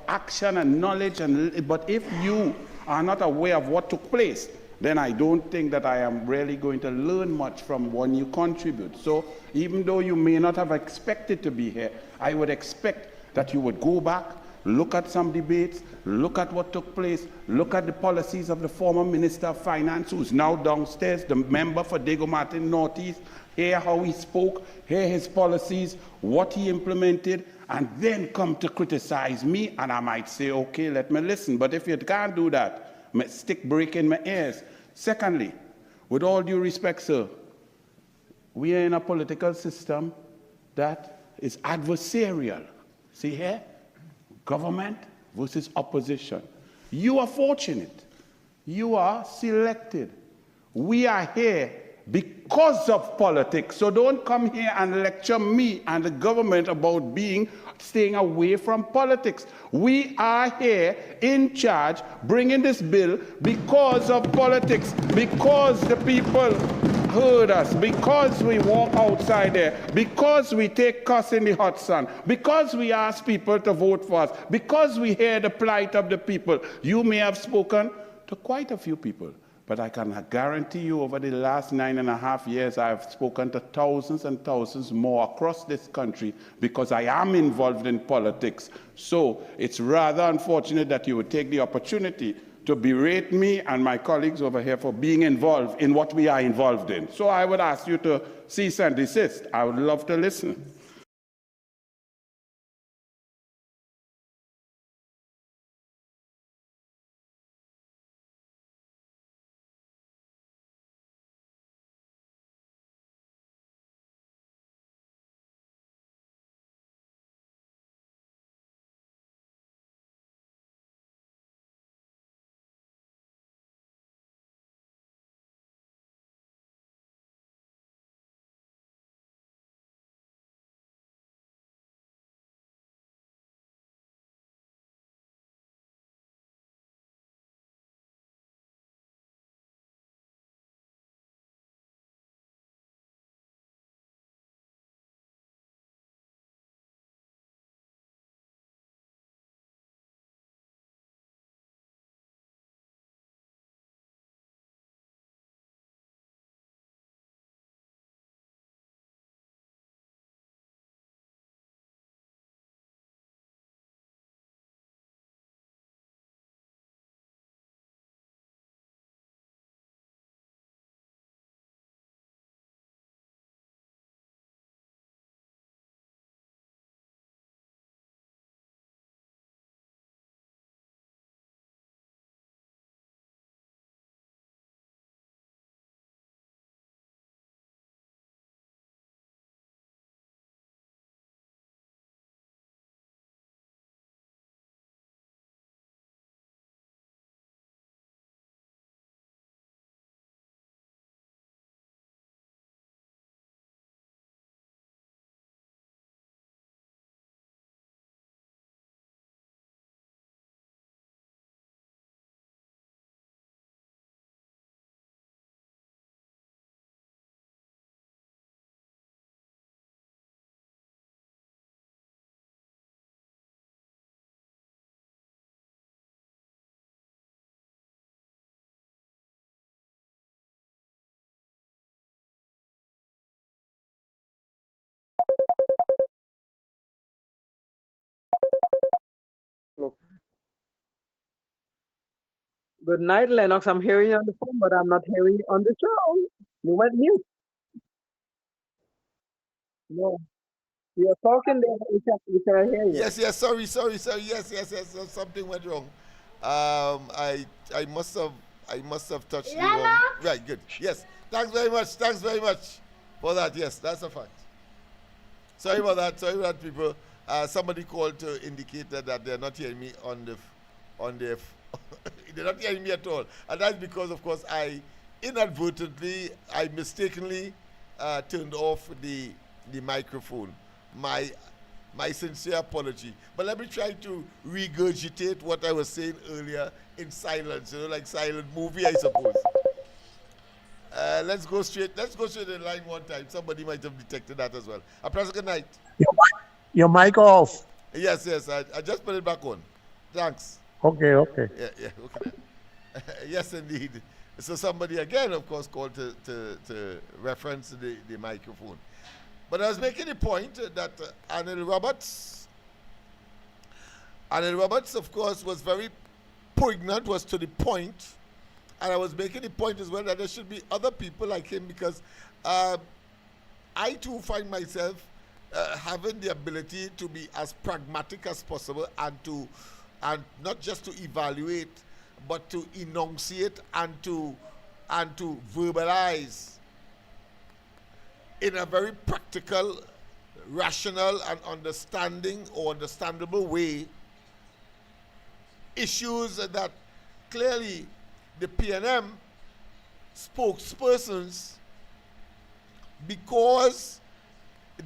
action and knowledge. But if you are not aware of what took place, then I don't think that I am really going to learn much from when you contribute. So even though you may not have expected to be here, I would expect that you would go back, look at some debates, look at what took place, look at the policies of the former Minister of Finance, who's now downstairs, the member for Diego Martin Northeast, hear how he spoke, hear his policies, what he implemented, and then come to criticize me, and I might say, okay, let me listen. But if you can't do that, stick break in my ears. Secondly, with all due respect, sir, we are in a political system that is adversarial. See here? Government versus opposition. You are fortunate. You are selected. We are here because of politics. So don't come here and lecture me and the government about staying away from politics. We are here in charge, bringing this bill because of politics, because the people heard us, because we walk outside there, because we take cuss in the hot sun, because we ask people to vote for us, because we hear the plight of the people. You may have spoken to quite a few people, but I can guarantee you over the last 9.5 years, I've spoken to thousands and thousands more across this country because I am involved in politics. So it's rather unfortunate that you would take the opportunity to berate me and my colleagues over here for being involved in what we are involved in. So I would ask you to cease and desist. I would love to listen. Good night, Lennox. I'm hearing you on the phone, but I'm not hearing you on the show. You went mute. No. You're talking there, we can hear you. Yes. Sorry. Yes. Something went wrong. I must have touched the wrong. Right. Good. Yes. Thanks very much. For that. Yes, that's a fact. Sorry about that, people. Somebody called to indicate that they're not hearing me on the they're not hearing me at all, and that's because, of course, I mistakenly turned off the microphone. My sincere apology. But let me try to regurgitate what I was saying earlier in silence, like silent movie, I suppose. Let's go straight in line one time. Somebody might have detected that as well. A pleasant good night. Your mic off. Yes. I just put it back on. Thanks. Okay. Yeah. Okay. Yes, indeed. So somebody again, of course, called to reference the microphone. But I was making the point that Anil Roberts, of course, was very poignant, was to the point, and I was making the point as well that there should be other people like him, because I too find myself having the ability to be as pragmatic as possible, and not just to evaluate, but to enunciate and to verbalize in a very practical, rational, and understandable way issues that clearly the PNM spokespersons, because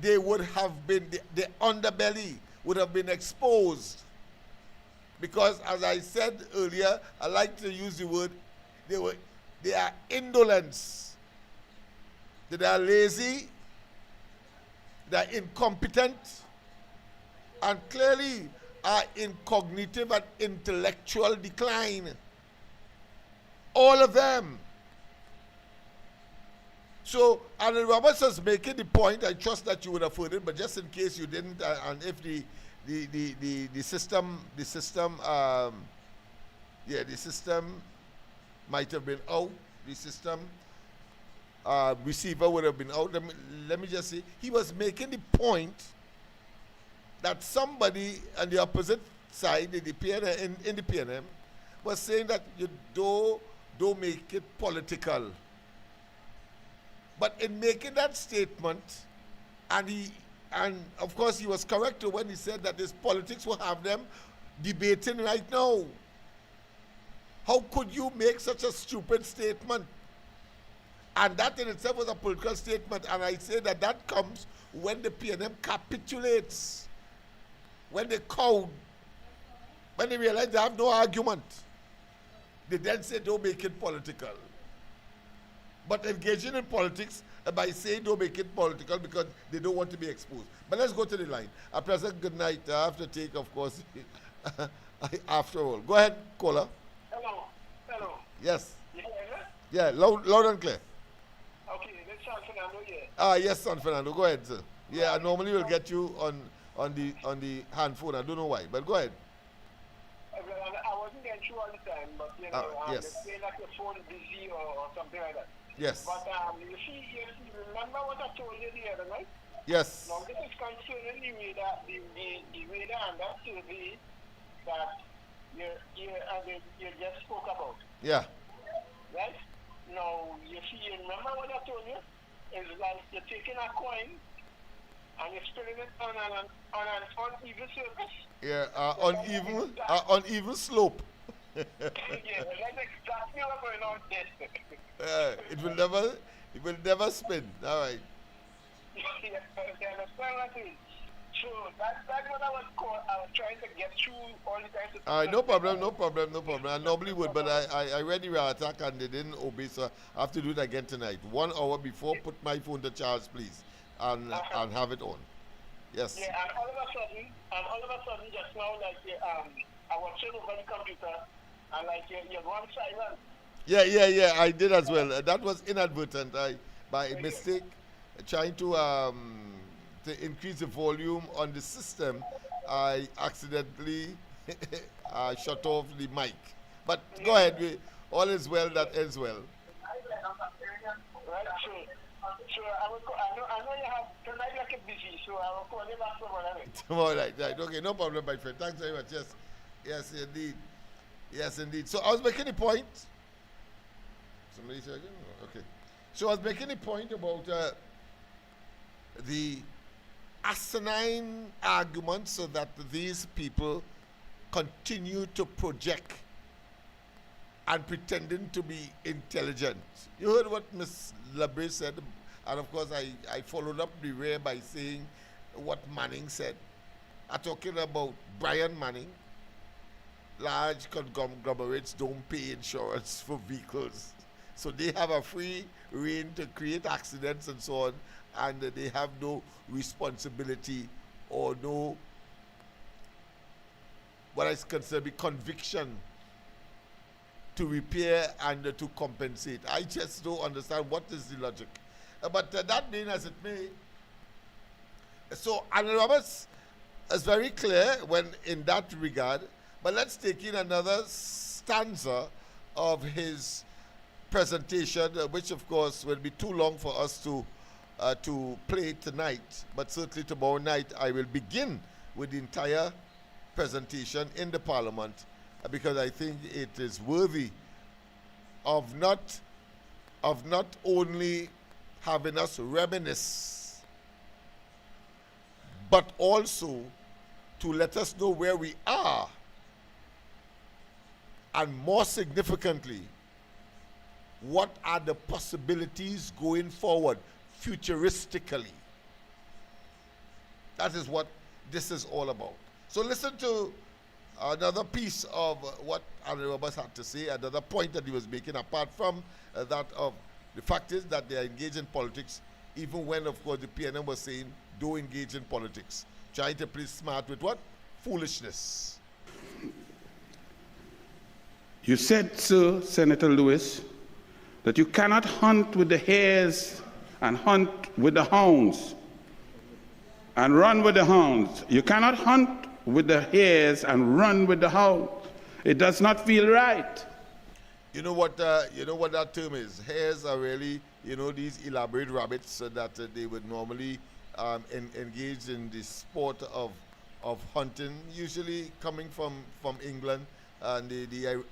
they would have been, the underbelly would have been exposed. Because, as I said earlier, I like to use the word, they are indolence. They are lazy, they are incompetent, and clearly are in cognitive and intellectual decline. All of them. So, Anil Roberts was making the point, I trust that you would have heard it, but just in case you didn't, and if the system might have been out, the system receiver would have been out. Let me just say, he was making the point that somebody on the opposite side, in the PNM, was saying that you don't make it political. But in making that statement, and of course he was correct when he said that this politics will have them debating right now. How could you make such a stupid statement? And that in itself was a political statement, and I say that comes when the PNM capitulates, when they cowed, when they realize they have no argument. They then say don't make it political. But engaging in politics by saying don't make it political because they don't want to be exposed. But let's go to the line. A pleasant good night. I have to take, of course, after all. Go ahead, caller. Hello. Yes. You hear me? Yeah, loud and clear. Okay, this is San Fernando here. Yes, San Fernando. Go ahead, sir. Yeah, I normally will get you on the hand phone. I don't know why, but go ahead. Well, I wasn't getting through all the time, but yes. they say that your phone is busy or something like that. Yes. But you remember what I told you the other night? Yes. Now this is concerning the radar and that survey that you just spoke about. Yeah. Right? Now you remember what I told you? It's like you're taking a coin and you're spinning it on an uneven surface. Yeah, uneven slope. Yeah, that's exactly what's going on there. It will never spin. All right. Yeah, understand what I mean? So that's what I was trying to get through all the time. All right, no problem. I normally would, but I read the attack and they didn't obey, so I have to do it again tonight. 1 hour before, put my phone to charge, please, and have it on. Yes. Yeah, and all of a sudden, just now, like I was sitting over the computer, and like you're going silent. Yeah, I did as well. That was inadvertent. By mistake, trying to increase the volume on the system, I accidentally shut off the mic. But go ahead, all is well that ends well. Right, So I know you have tonight like a busy, so I will call you back tomorrow night. Tomorrow night, right? Okay, no problem, my friend. Thanks very much. Yes, yes, indeed, yes, indeed. So I was making a point. Somebody say again? Okay. So I was making a point about the asinine arguments that these people continue to project and pretending to be intelligent. You heard what Ms. Labre said, and of course I followed up the rear by saying what Manning said. I'm talking about Brian Manning. Large conglomerates don't pay insurance for vehicles. So they have a free rein to create accidents and so on, and they have no responsibility or no, what I consider be conviction to repair and to compensate. I just don't understand what is the logic. But that being as it may, so Anna Roberts is very clear when in that regard, but let's take in another stanza of his presentation, which of course will be too long for us to play tonight, but certainly tomorrow night I will begin with the entire presentation in the Parliament because I think it is worthy of not only having us reminisce, but also to let us know where we are, and more significantly, what are the possibilities going forward futuristically. That is what this is all about. So listen to another piece of what Anna Roberts had to say, another point that he was making, apart from that of the fact is that they are engaged in politics, even when, of course, the PNM was saying, don't engage in politics. Trying to play smart with what? Foolishness. You said, sir, Senator Lewis, that you cannot hunt with the hares and hunt with the hounds and run with the hounds. You cannot hunt with the hares and run with the hounds. It does not feel right. You know what that term is? Hares are really, these elaborate rabbits that they would normally engage in the sport of hunting, usually coming from England, and the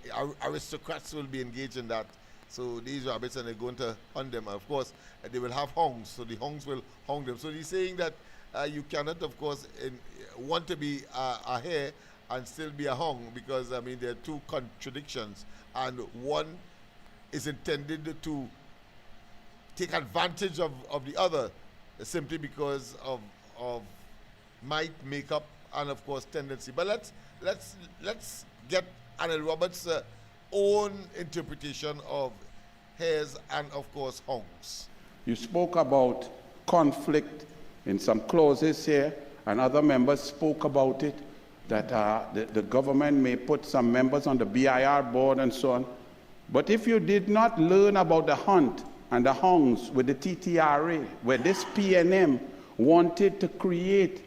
aristocrats will be engaged in that. So these rabbits, and they're going to hunt them. Of course, they will have hounds, so the hounds will hound them. So he's saying that you cannot, of course, want to be a hare and still be a hound, because, I mean, there are two contradictions. And one is intended to take advantage of the other simply because of might, makeup, and, of course, tendency. But let's get Anna Roberts' own interpretation of hares and, of course, hounds. You spoke about conflict in some clauses here, and other members spoke about it, that the government may put some members on the BIR board and so on. But if you did not learn about the hunt and the hounds with the TTRA, where this PNM wanted to create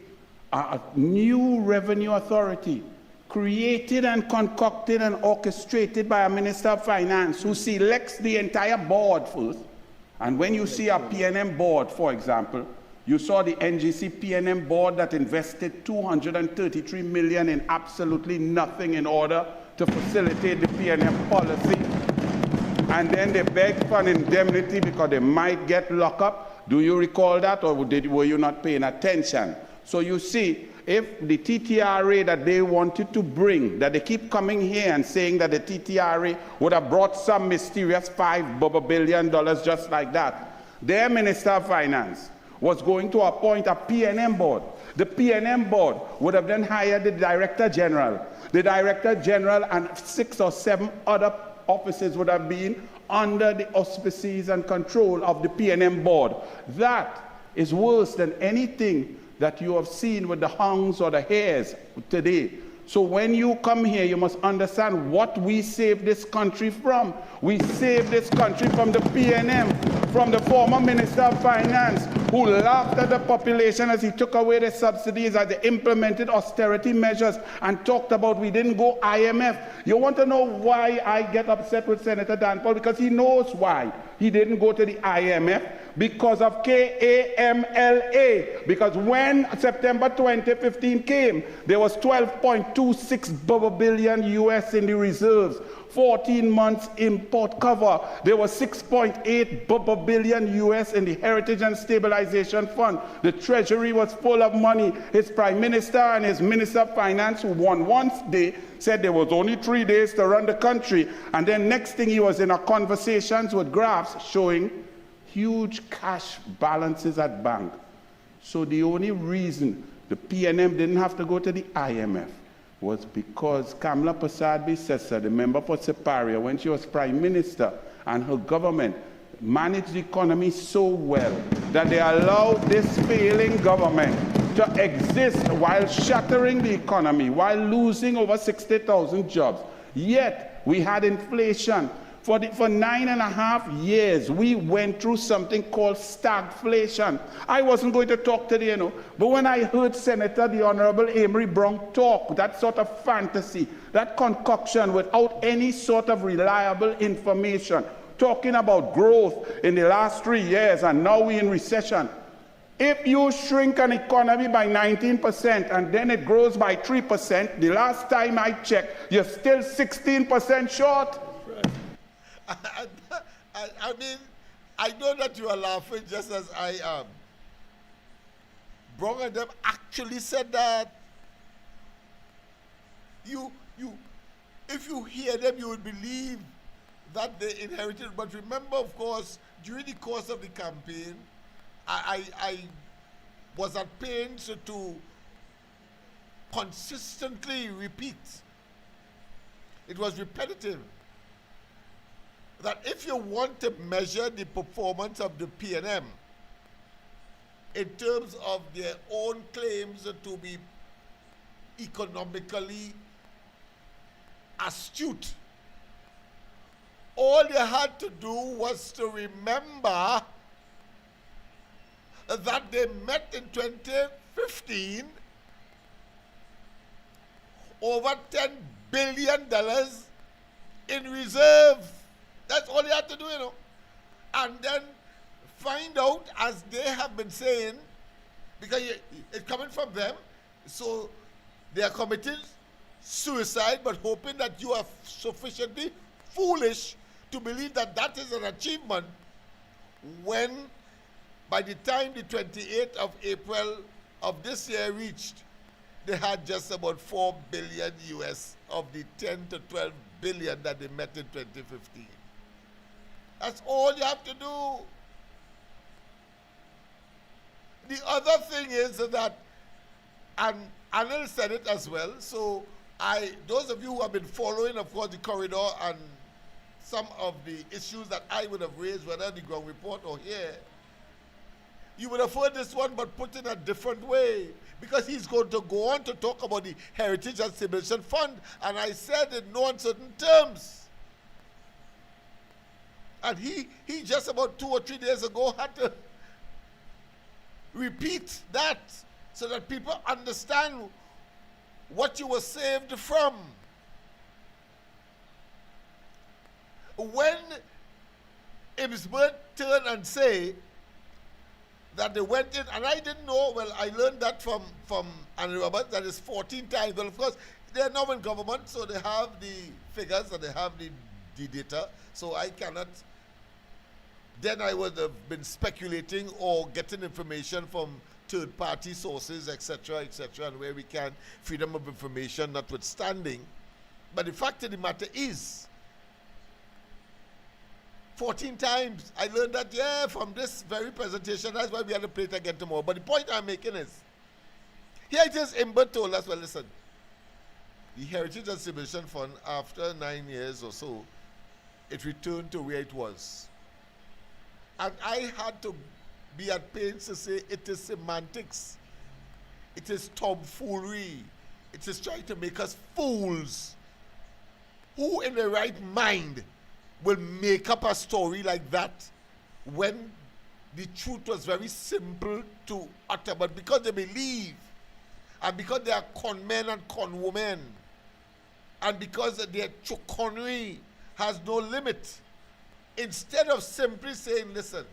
a new revenue authority, created and concocted and orchestrated by a Minister of Finance who selects the entire board first. And when you see a PNM board, for example, you saw the NGC PNM board that invested $233 million in absolutely nothing in order to facilitate the PNM policy. And then they begged for an indemnity because they might get locked up. Do you recall that, or were you not paying attention? So you see, if the TTRA that they wanted to bring, that they keep coming here and saying that the TTRA would have brought some mysterious $5 billion just like that, their Minister of Finance was going to appoint a PNM board. The PNM board would have then hired the Director General. The Director General and 6 or 7 other offices would have been under the auspices and control of the PNM board. That is worse than anything that you have seen with the hounds or the hares today. So when you come here, you must understand what we saved this country from. We saved this country from the PNM, from the former Minister of Finance, who laughed at the population as he took away the subsidies, as they implemented austerity measures, and talked about we didn't go IMF. You want to know why I get upset with Senator Dan Paul? Because he knows why he didn't go to the IMF, because of KAMLA. Because when September 2015 came, there was 12.26 billion US in the reserves. 14 months import cover. There was 6.8 billion US in the Heritage and Stabilization Fund. The Treasury was full of money. His Prime Minister and his Minister of Finance, who won once day, said there was only 3 days to run the country. And then next thing he was in a conversations with graphs showing huge cash balances at bank. So the only reason the PNM didn't have to go to the IMF was because Kamla Prasad Bissessa, the member for Separia, when she was Prime Minister, and her government managed the economy so well that they allowed this failing government to exist while shattering the economy, while losing over 60,000 jobs. Yet, we had inflation. For 9.5 years, we went through something called stagflation. I wasn't going to talk today, but when I heard Senator the Honorable Amory Brown talk, that sort of fantasy, that concoction without any sort of reliable information, talking about growth in the last 3 years, and now we're in recession. If you shrink an economy by 19% and then it grows by 3%, the last time I checked, you're still 16% short. I mean, I know that you are laughing just as I am. Brown and them actually said that. If you hear them, you would believe that they inherited. But remember, of course, during the course of the campaign, I was at pains to consistently repeat. It was repetitive. That if you want to measure the performance of the PNM in terms of their own claims to be economically astute, all you had to do was to remember that they met in 2015 over $10 billion in reserve. That's all you have to do, And then find out, as they have been saying, because it's coming from them, so they are committing suicide, but hoping that you are sufficiently foolish to believe that that is an achievement, when by the time the 28th of April of this year reached, they had just about 4 billion US of the 10 to 12 billion that they met in 2015. That's all you have to do. The other thing is that, and Anil said it as well, so those of you who have been following, of course, the corridor and some of the issues that I would have raised, whether in the ground report or here, you would have heard this one, but put in a different way, because he's going to go on to talk about the Heritage and Stabilization Fund, and I said in no uncertain terms. And he just about 2 or 3 days ago had to repeat that so that people understand what you were saved from. When Ibsberg turned and say that they went in, and I didn't know, well, I learned that from Andy Roberts, that is 14 times. Well, of course, they are now in government, so they have the figures and they have the data, so I cannot. Then I would have been speculating or getting information from third-party sources, etc., and where we can, freedom of information notwithstanding. But the fact of the matter is, 14 times I learned that, from this very presentation. That's why we had to play it again tomorrow. But the point I'm making is, here it is, Imber told us, well, listen, the Heritage and Stabilization Fund, after 9 years or so, it returned to where it was. And I had to be at pains to say it is semantics. It is tomfoolery. It is trying to make us fools. Who in their right mind will make up a story like that when the truth was very simple to utter? But because they believe, and because they are con men and con women, and because their chicanery has no limit, instead of simply saying, listen,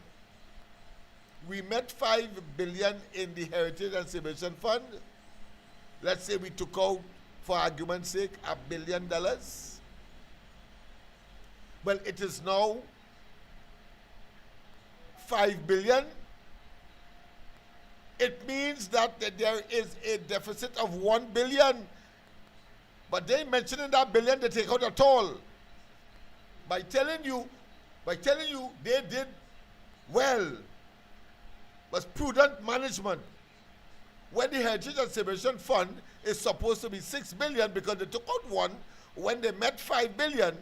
we met 5 billion in the Heritage and Celebration Fund. Let's say we took out, for argument's sake, $1 billion. Well, it is now 5 billion. It means that there is a deficit of 1 billion. But they mentioning that billion, they take out at all. By telling you they did well, was prudent management. When the Heritage and Celebration Fund is supposed to be 6 billion because they took out 1, when they met 5 billion,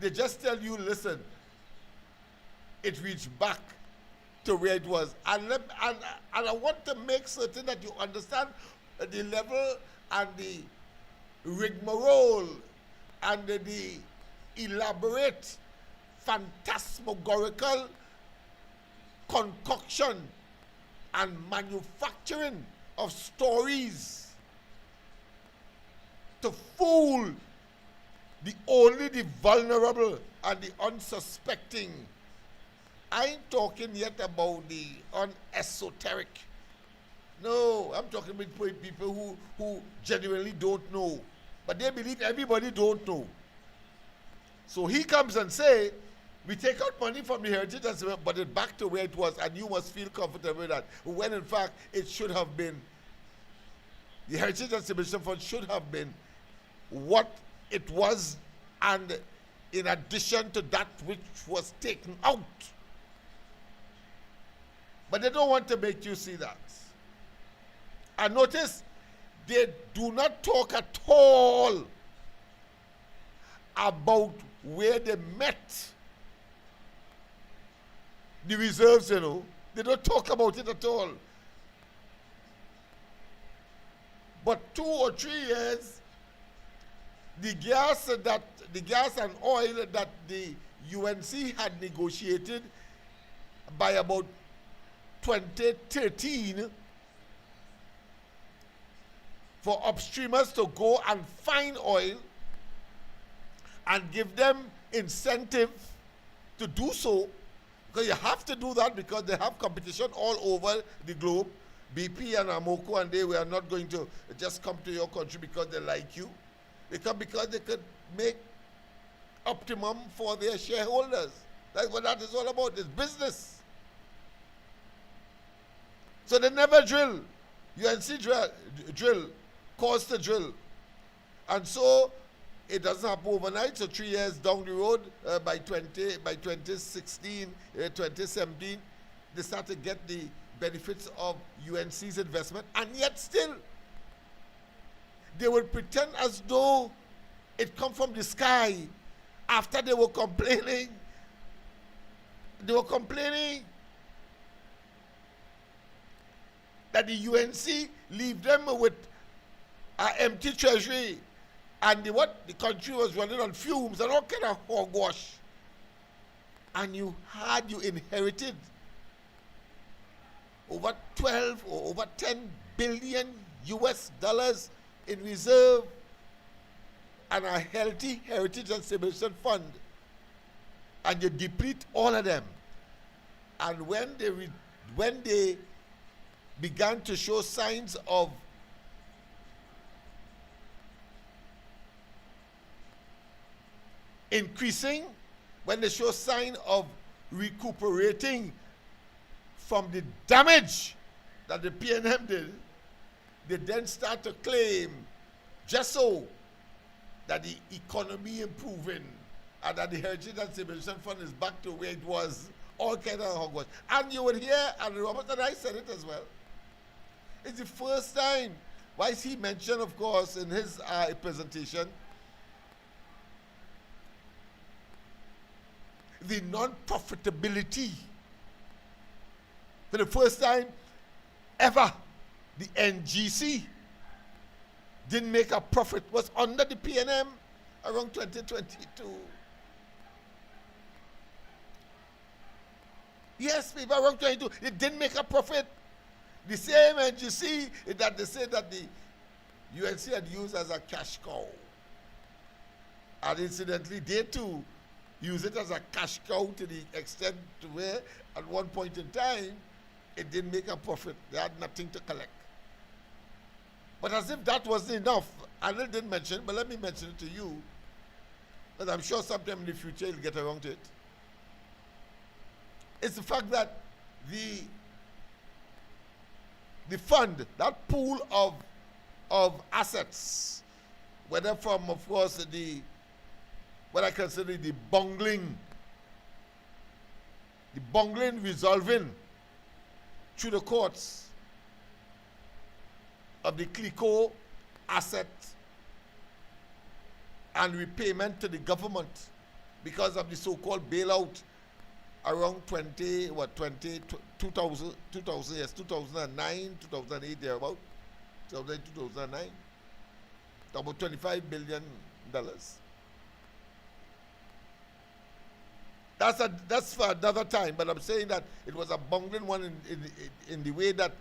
they just tell you, listen, it reached back to where it was. And I want to make certain that you understand the level and the rigmarole and the elaborate, phantasmagorical concoction and manufacturing of stories to fool only the vulnerable and the unsuspecting. I ain't talking yet about the unesoteric. No, I'm talking about people who genuinely don't know. But they believe everybody don't know. So he comes and say, we take out money from the Heritage and Celebration, but it's back to where it was, and you must feel comfortable with that. When in fact, it should have been, the Heritage and Celebration Fund should have been what it was, and in addition to that which was taken out. But they don't want to make you see that. And notice, they do not talk at all about where they met the reserves, you know. They don't talk about it at all. But 2 or 3 years, the gas and oil that the UNC had negotiated by about 2013 for upstreamers to go and find oil and give them incentive to do so, because you have to do that because they have competition all over the globe. BP and Amoco and they were not going to just come to your country because they like you. They come because they could make optimum for their shareholders. That's what that is all about. It's business. So they never drill. UNC drill, caused the drill. And so it doesn't happen overnight. So 3 years down the road, by 2016, 2017, they start to get the benefits of UNC's investment. And yet still, they will pretend as though it come from the sky after they were complaining. They were complaining that the UNC leave them with an empty treasury, and the country was running on fumes and all kind of hogwash. And you inherited over 12 or over 10 billion US dollars in reserve and a healthy Heritage and Celebration Fund, and you deplete all of them. And when they began to show signs of increasing, when they show sign of recuperating from the damage that the PNM did, they then start to claim just so that the economy improving and that the Heritage and Celebration Fund is back to where it was, all kind of hogwash. And you would hear, and Robert and I said it as well, it's the first time, why he mentioned, of course, in his presentation, the non-profitability. For the first time ever, the NGC didn't make a profit, was under the PNM around 2022. Yes, people, around 22, it didn't make a profit. The same NGC that they say that the UNC had used as a cash cow. And incidentally, they too use it as a cash cow to the extent to where at one point in time, it didn't make a profit. They had nothing to collect. But as if that wasn't enough, Arnold didn't mention, but let me mention it to you, but I'm sure sometime in the future you'll get around to it. It's the fact that the fund, that pool of assets, whether from, of course, what I consider the bungling resolving through the courts of the CLICO asset and repayment to the government because of the so-called bailout around 2009, 2008, thereabout, 2009, about $25 billion. That's for another time, but I'm saying that it was a bungling one in the way that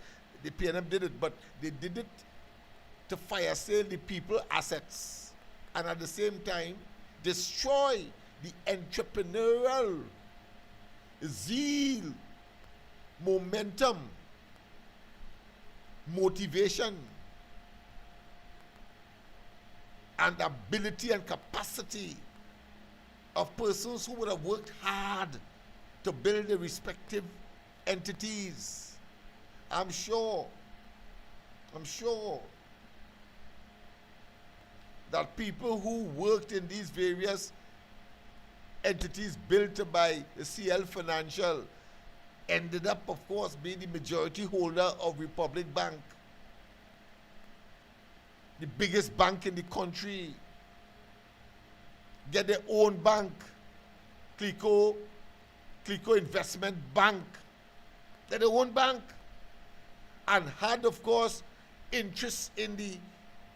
the PNM did it, but they did it to fire sale the people assets and at the same time destroy the entrepreneurial zeal, momentum, motivation, and ability and capacity of persons who would have worked hard to build their respective entities. I'm sure that people who worked in these various entities built by the CL Financial ended up, of course, being the majority holder of Republic Bank, the biggest bank in the country, get their own bank, CLICO Investment Bank, get their own bank, and had, of course, interest in the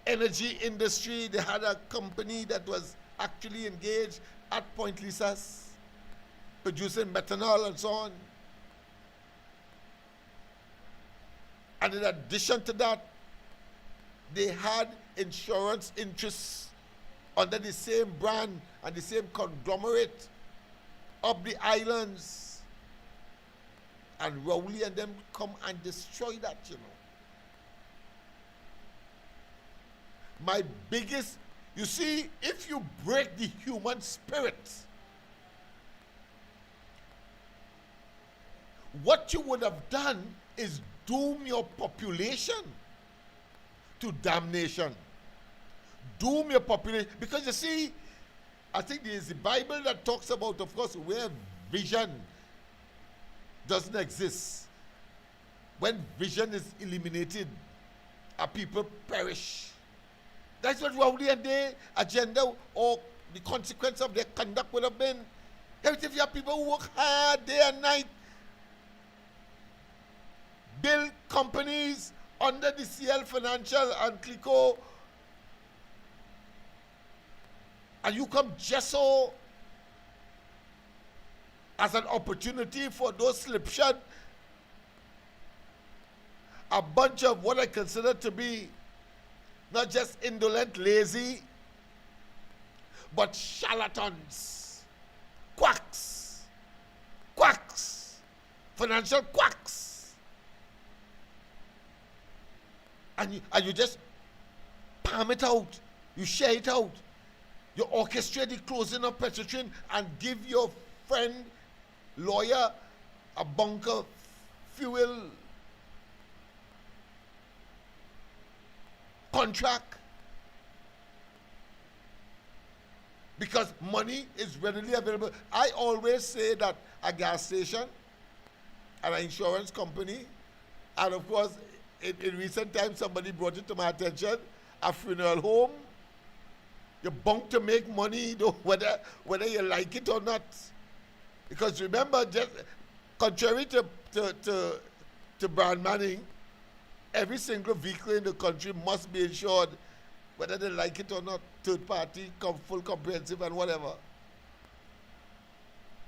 energy industry. They had a company that was actually engaged at Point Lisas, producing methanol and so on. And in addition to that, they had insurance interests under the same brand and the same conglomerate of the islands. And Rowley and them come and destroy that, you know. My biggest, you see, if you break the human spirit, what you would have done is doom your population to damnation. Doom your population. Because you see, I think there is the Bible that talks about, of course, where vision doesn't exist. When vision is eliminated, a people perish. That's what Rowley and their agenda or the consequence of their conduct would have been. If you have people who work hard day and night, build companies under the CL Financial and CLICO, and you come just so as an opportunity for those slipshod, a bunch of what I consider to be not just indolent, lazy, but charlatans, quacks, financial quacks. And you just palm it out, you share it out, you orchestrate the closing of Petrotrin and give your friend, lawyer, a bunker fuel contract because money is readily available. I always say that a gas station and an insurance company, and of course in recent times somebody brought it to my attention, a funeral home, you're bound to make money whether you like it or not. Because remember, just contrary to Brand Manning, every single vehicle in the country must be insured, whether they like it or not, third party, full comprehensive and whatever.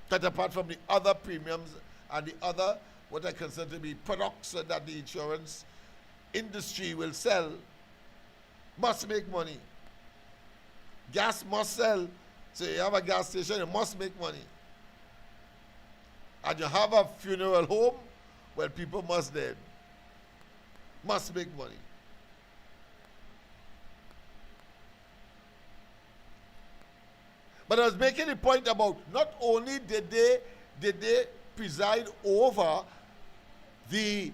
But apart from the other premiums and the other, what I consider to be products that the insurance industry will sell, must make money. Gas must sell, so you have a gas station, you must make money. And you have a funeral home Well, people must then, must make money. But I was making a point about not only did they preside over the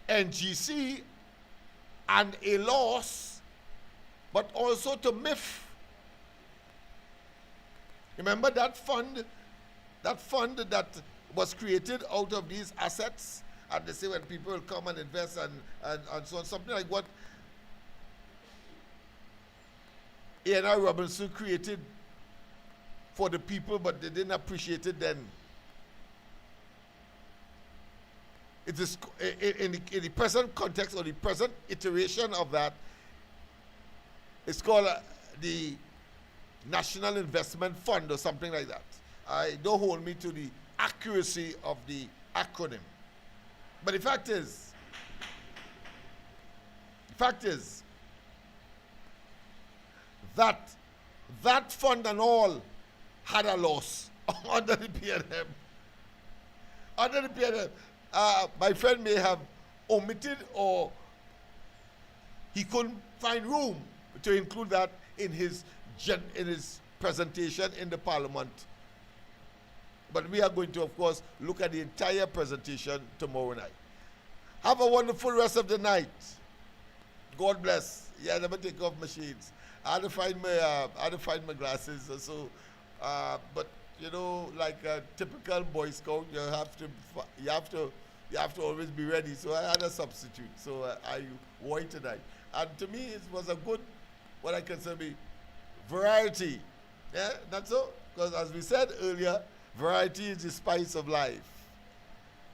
NGC and a loss, but also to MIF. Remember that fund that was created out of these assets? And they say when people will come and invest and so on, something like what A&R Robinson created for the people, but they didn't appreciate it then. It is in the present context or the present iteration of that, it's called the National Investment Fund or something like that. Don't hold me to the accuracy of the acronym. But the fact is that that fund and all had a loss under the PNM. Under the PNM. My friend may have omitted or he couldn't find room to include that in his presentation in the Parliament. But we are going to, of course, look at the entire presentation tomorrow night. Have a wonderful rest of the night. God bless. Yeah, never take off my shades. I had to find my glasses. So, but you know, like a typical Boy Scout, you have to always be ready. So I had a substitute. So I wore it tonight. And to me, it was a good, what I consider be variety. Yeah, that's so. Because as we said earlier, variety is the spice of life.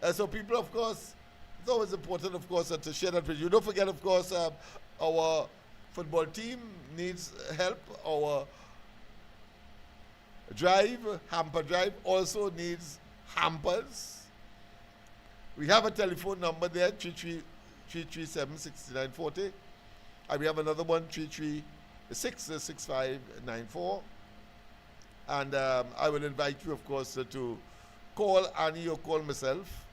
And so people, of course, it's always important, of course, to share that with you. Don't forget, of course, our football team needs help. Our hamper drive, also needs hampers. We have a telephone number there, 337-6940. And we have another one, 336-6594. And I will invite you, of course, to call Annie or call myself,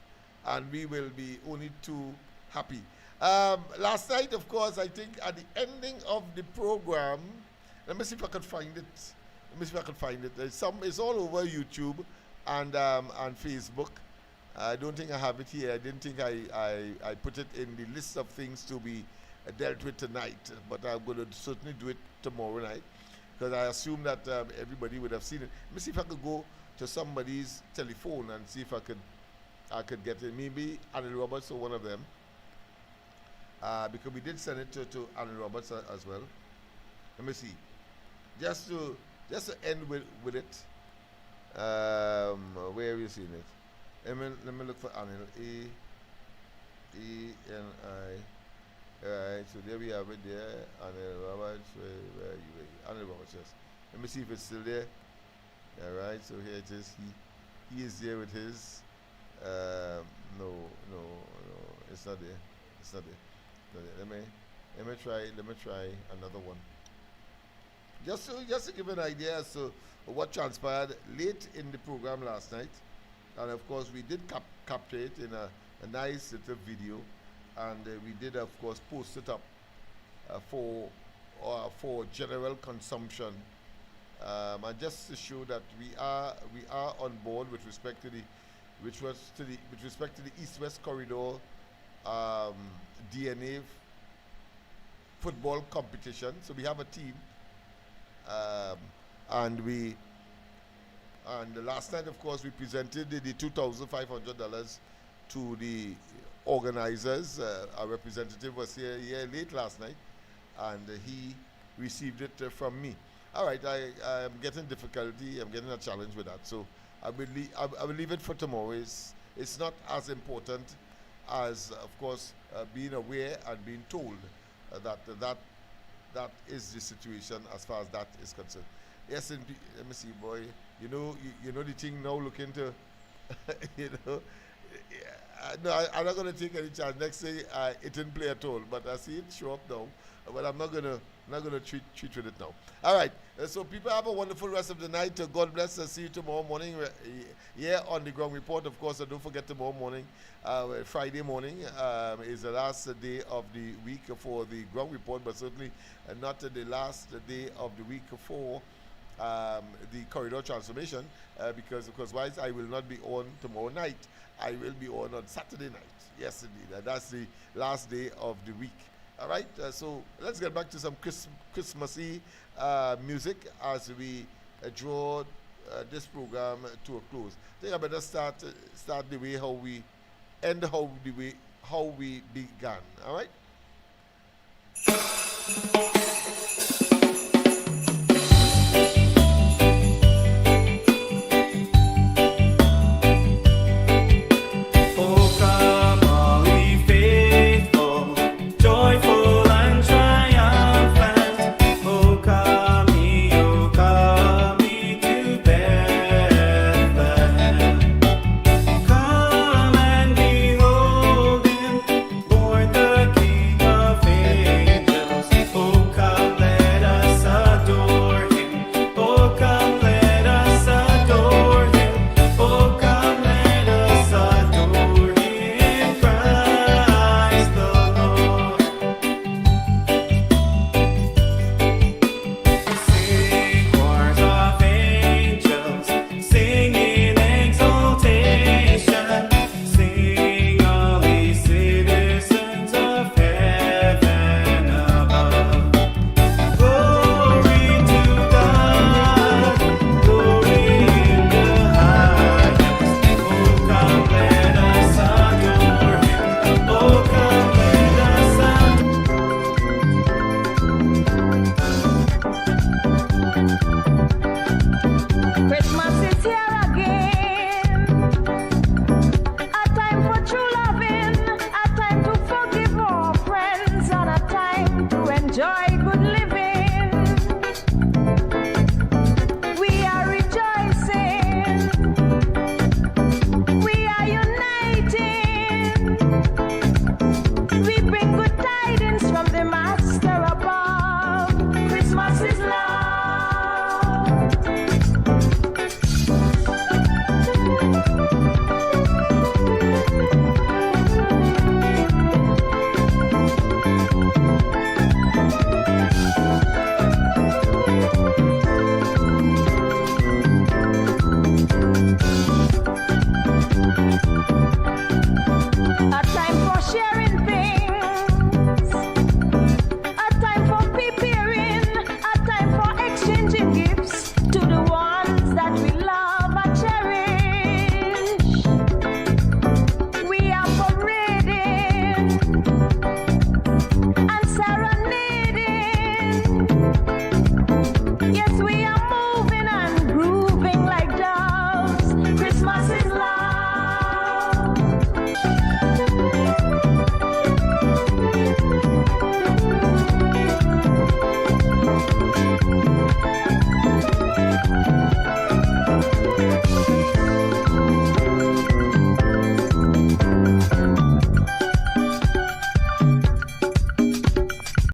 and we will be only too happy. Last night, of course, I think at the ending of the program, let me see if I can find it. It's all over YouTube and Facebook. I don't think I have it here. I didn't think I put it in the list of things to be dealt with tonight, but I'm going to certainly do it tomorrow night, because I assume that everybody would have seen it. Let me see if I could go to somebody's telephone and see if I could get it. Maybe Annie Roberts or one of them, because we did send it to Annie Roberts as well. Let me see. Just to end with it. Where have you seen it? Let me look for Anil. A-E-N-I. Alright, so there we have it there. Anil Roberts. Where are you? Anil Roberts, yes. Let me see if it's still there. Alright, so here it is. He is there with his. No, it's not there. Let me try another one. Just to give an idea as to what transpired late in the program last night. And of course, we did capture it in a nice little video, and we did, of course, post it up for general consumption, and just to show that we are on board with respect to the East-West Corridor DNA football competition. So we have a team, and last night, of course, we presented the $2,500 to the organizers. Our representative was here late last night, and he received it from me. All right, I am getting difficulty. I'm getting a challenge with that. So I will leave it for tomorrow. It's not as important as, of course, being aware and being told that is the situation as far as that is concerned. Yes, indeed. Let me see, boy. You know the thing now. Look into, no, I'm not going to take any chance. Next day, it didn't play at all. But I see it show up now. But I'm not going to not going to treat with it now. All right. So people have a wonderful rest of the night. God bless. See you tomorrow morning. Here on the ground report. Of course, don't forget tomorrow morning, Friday morning, is the last day of the week for the ground report, but certainly not the last day of the week for the corridor transformation, because wise I will not be on tomorrow night. I will be on Saturday night. Yes, indeed. That's the last day of the week. All right. So let's get back to some Christmassy music as we draw this program to a close. I think I better start the way how we end, how we began. All right.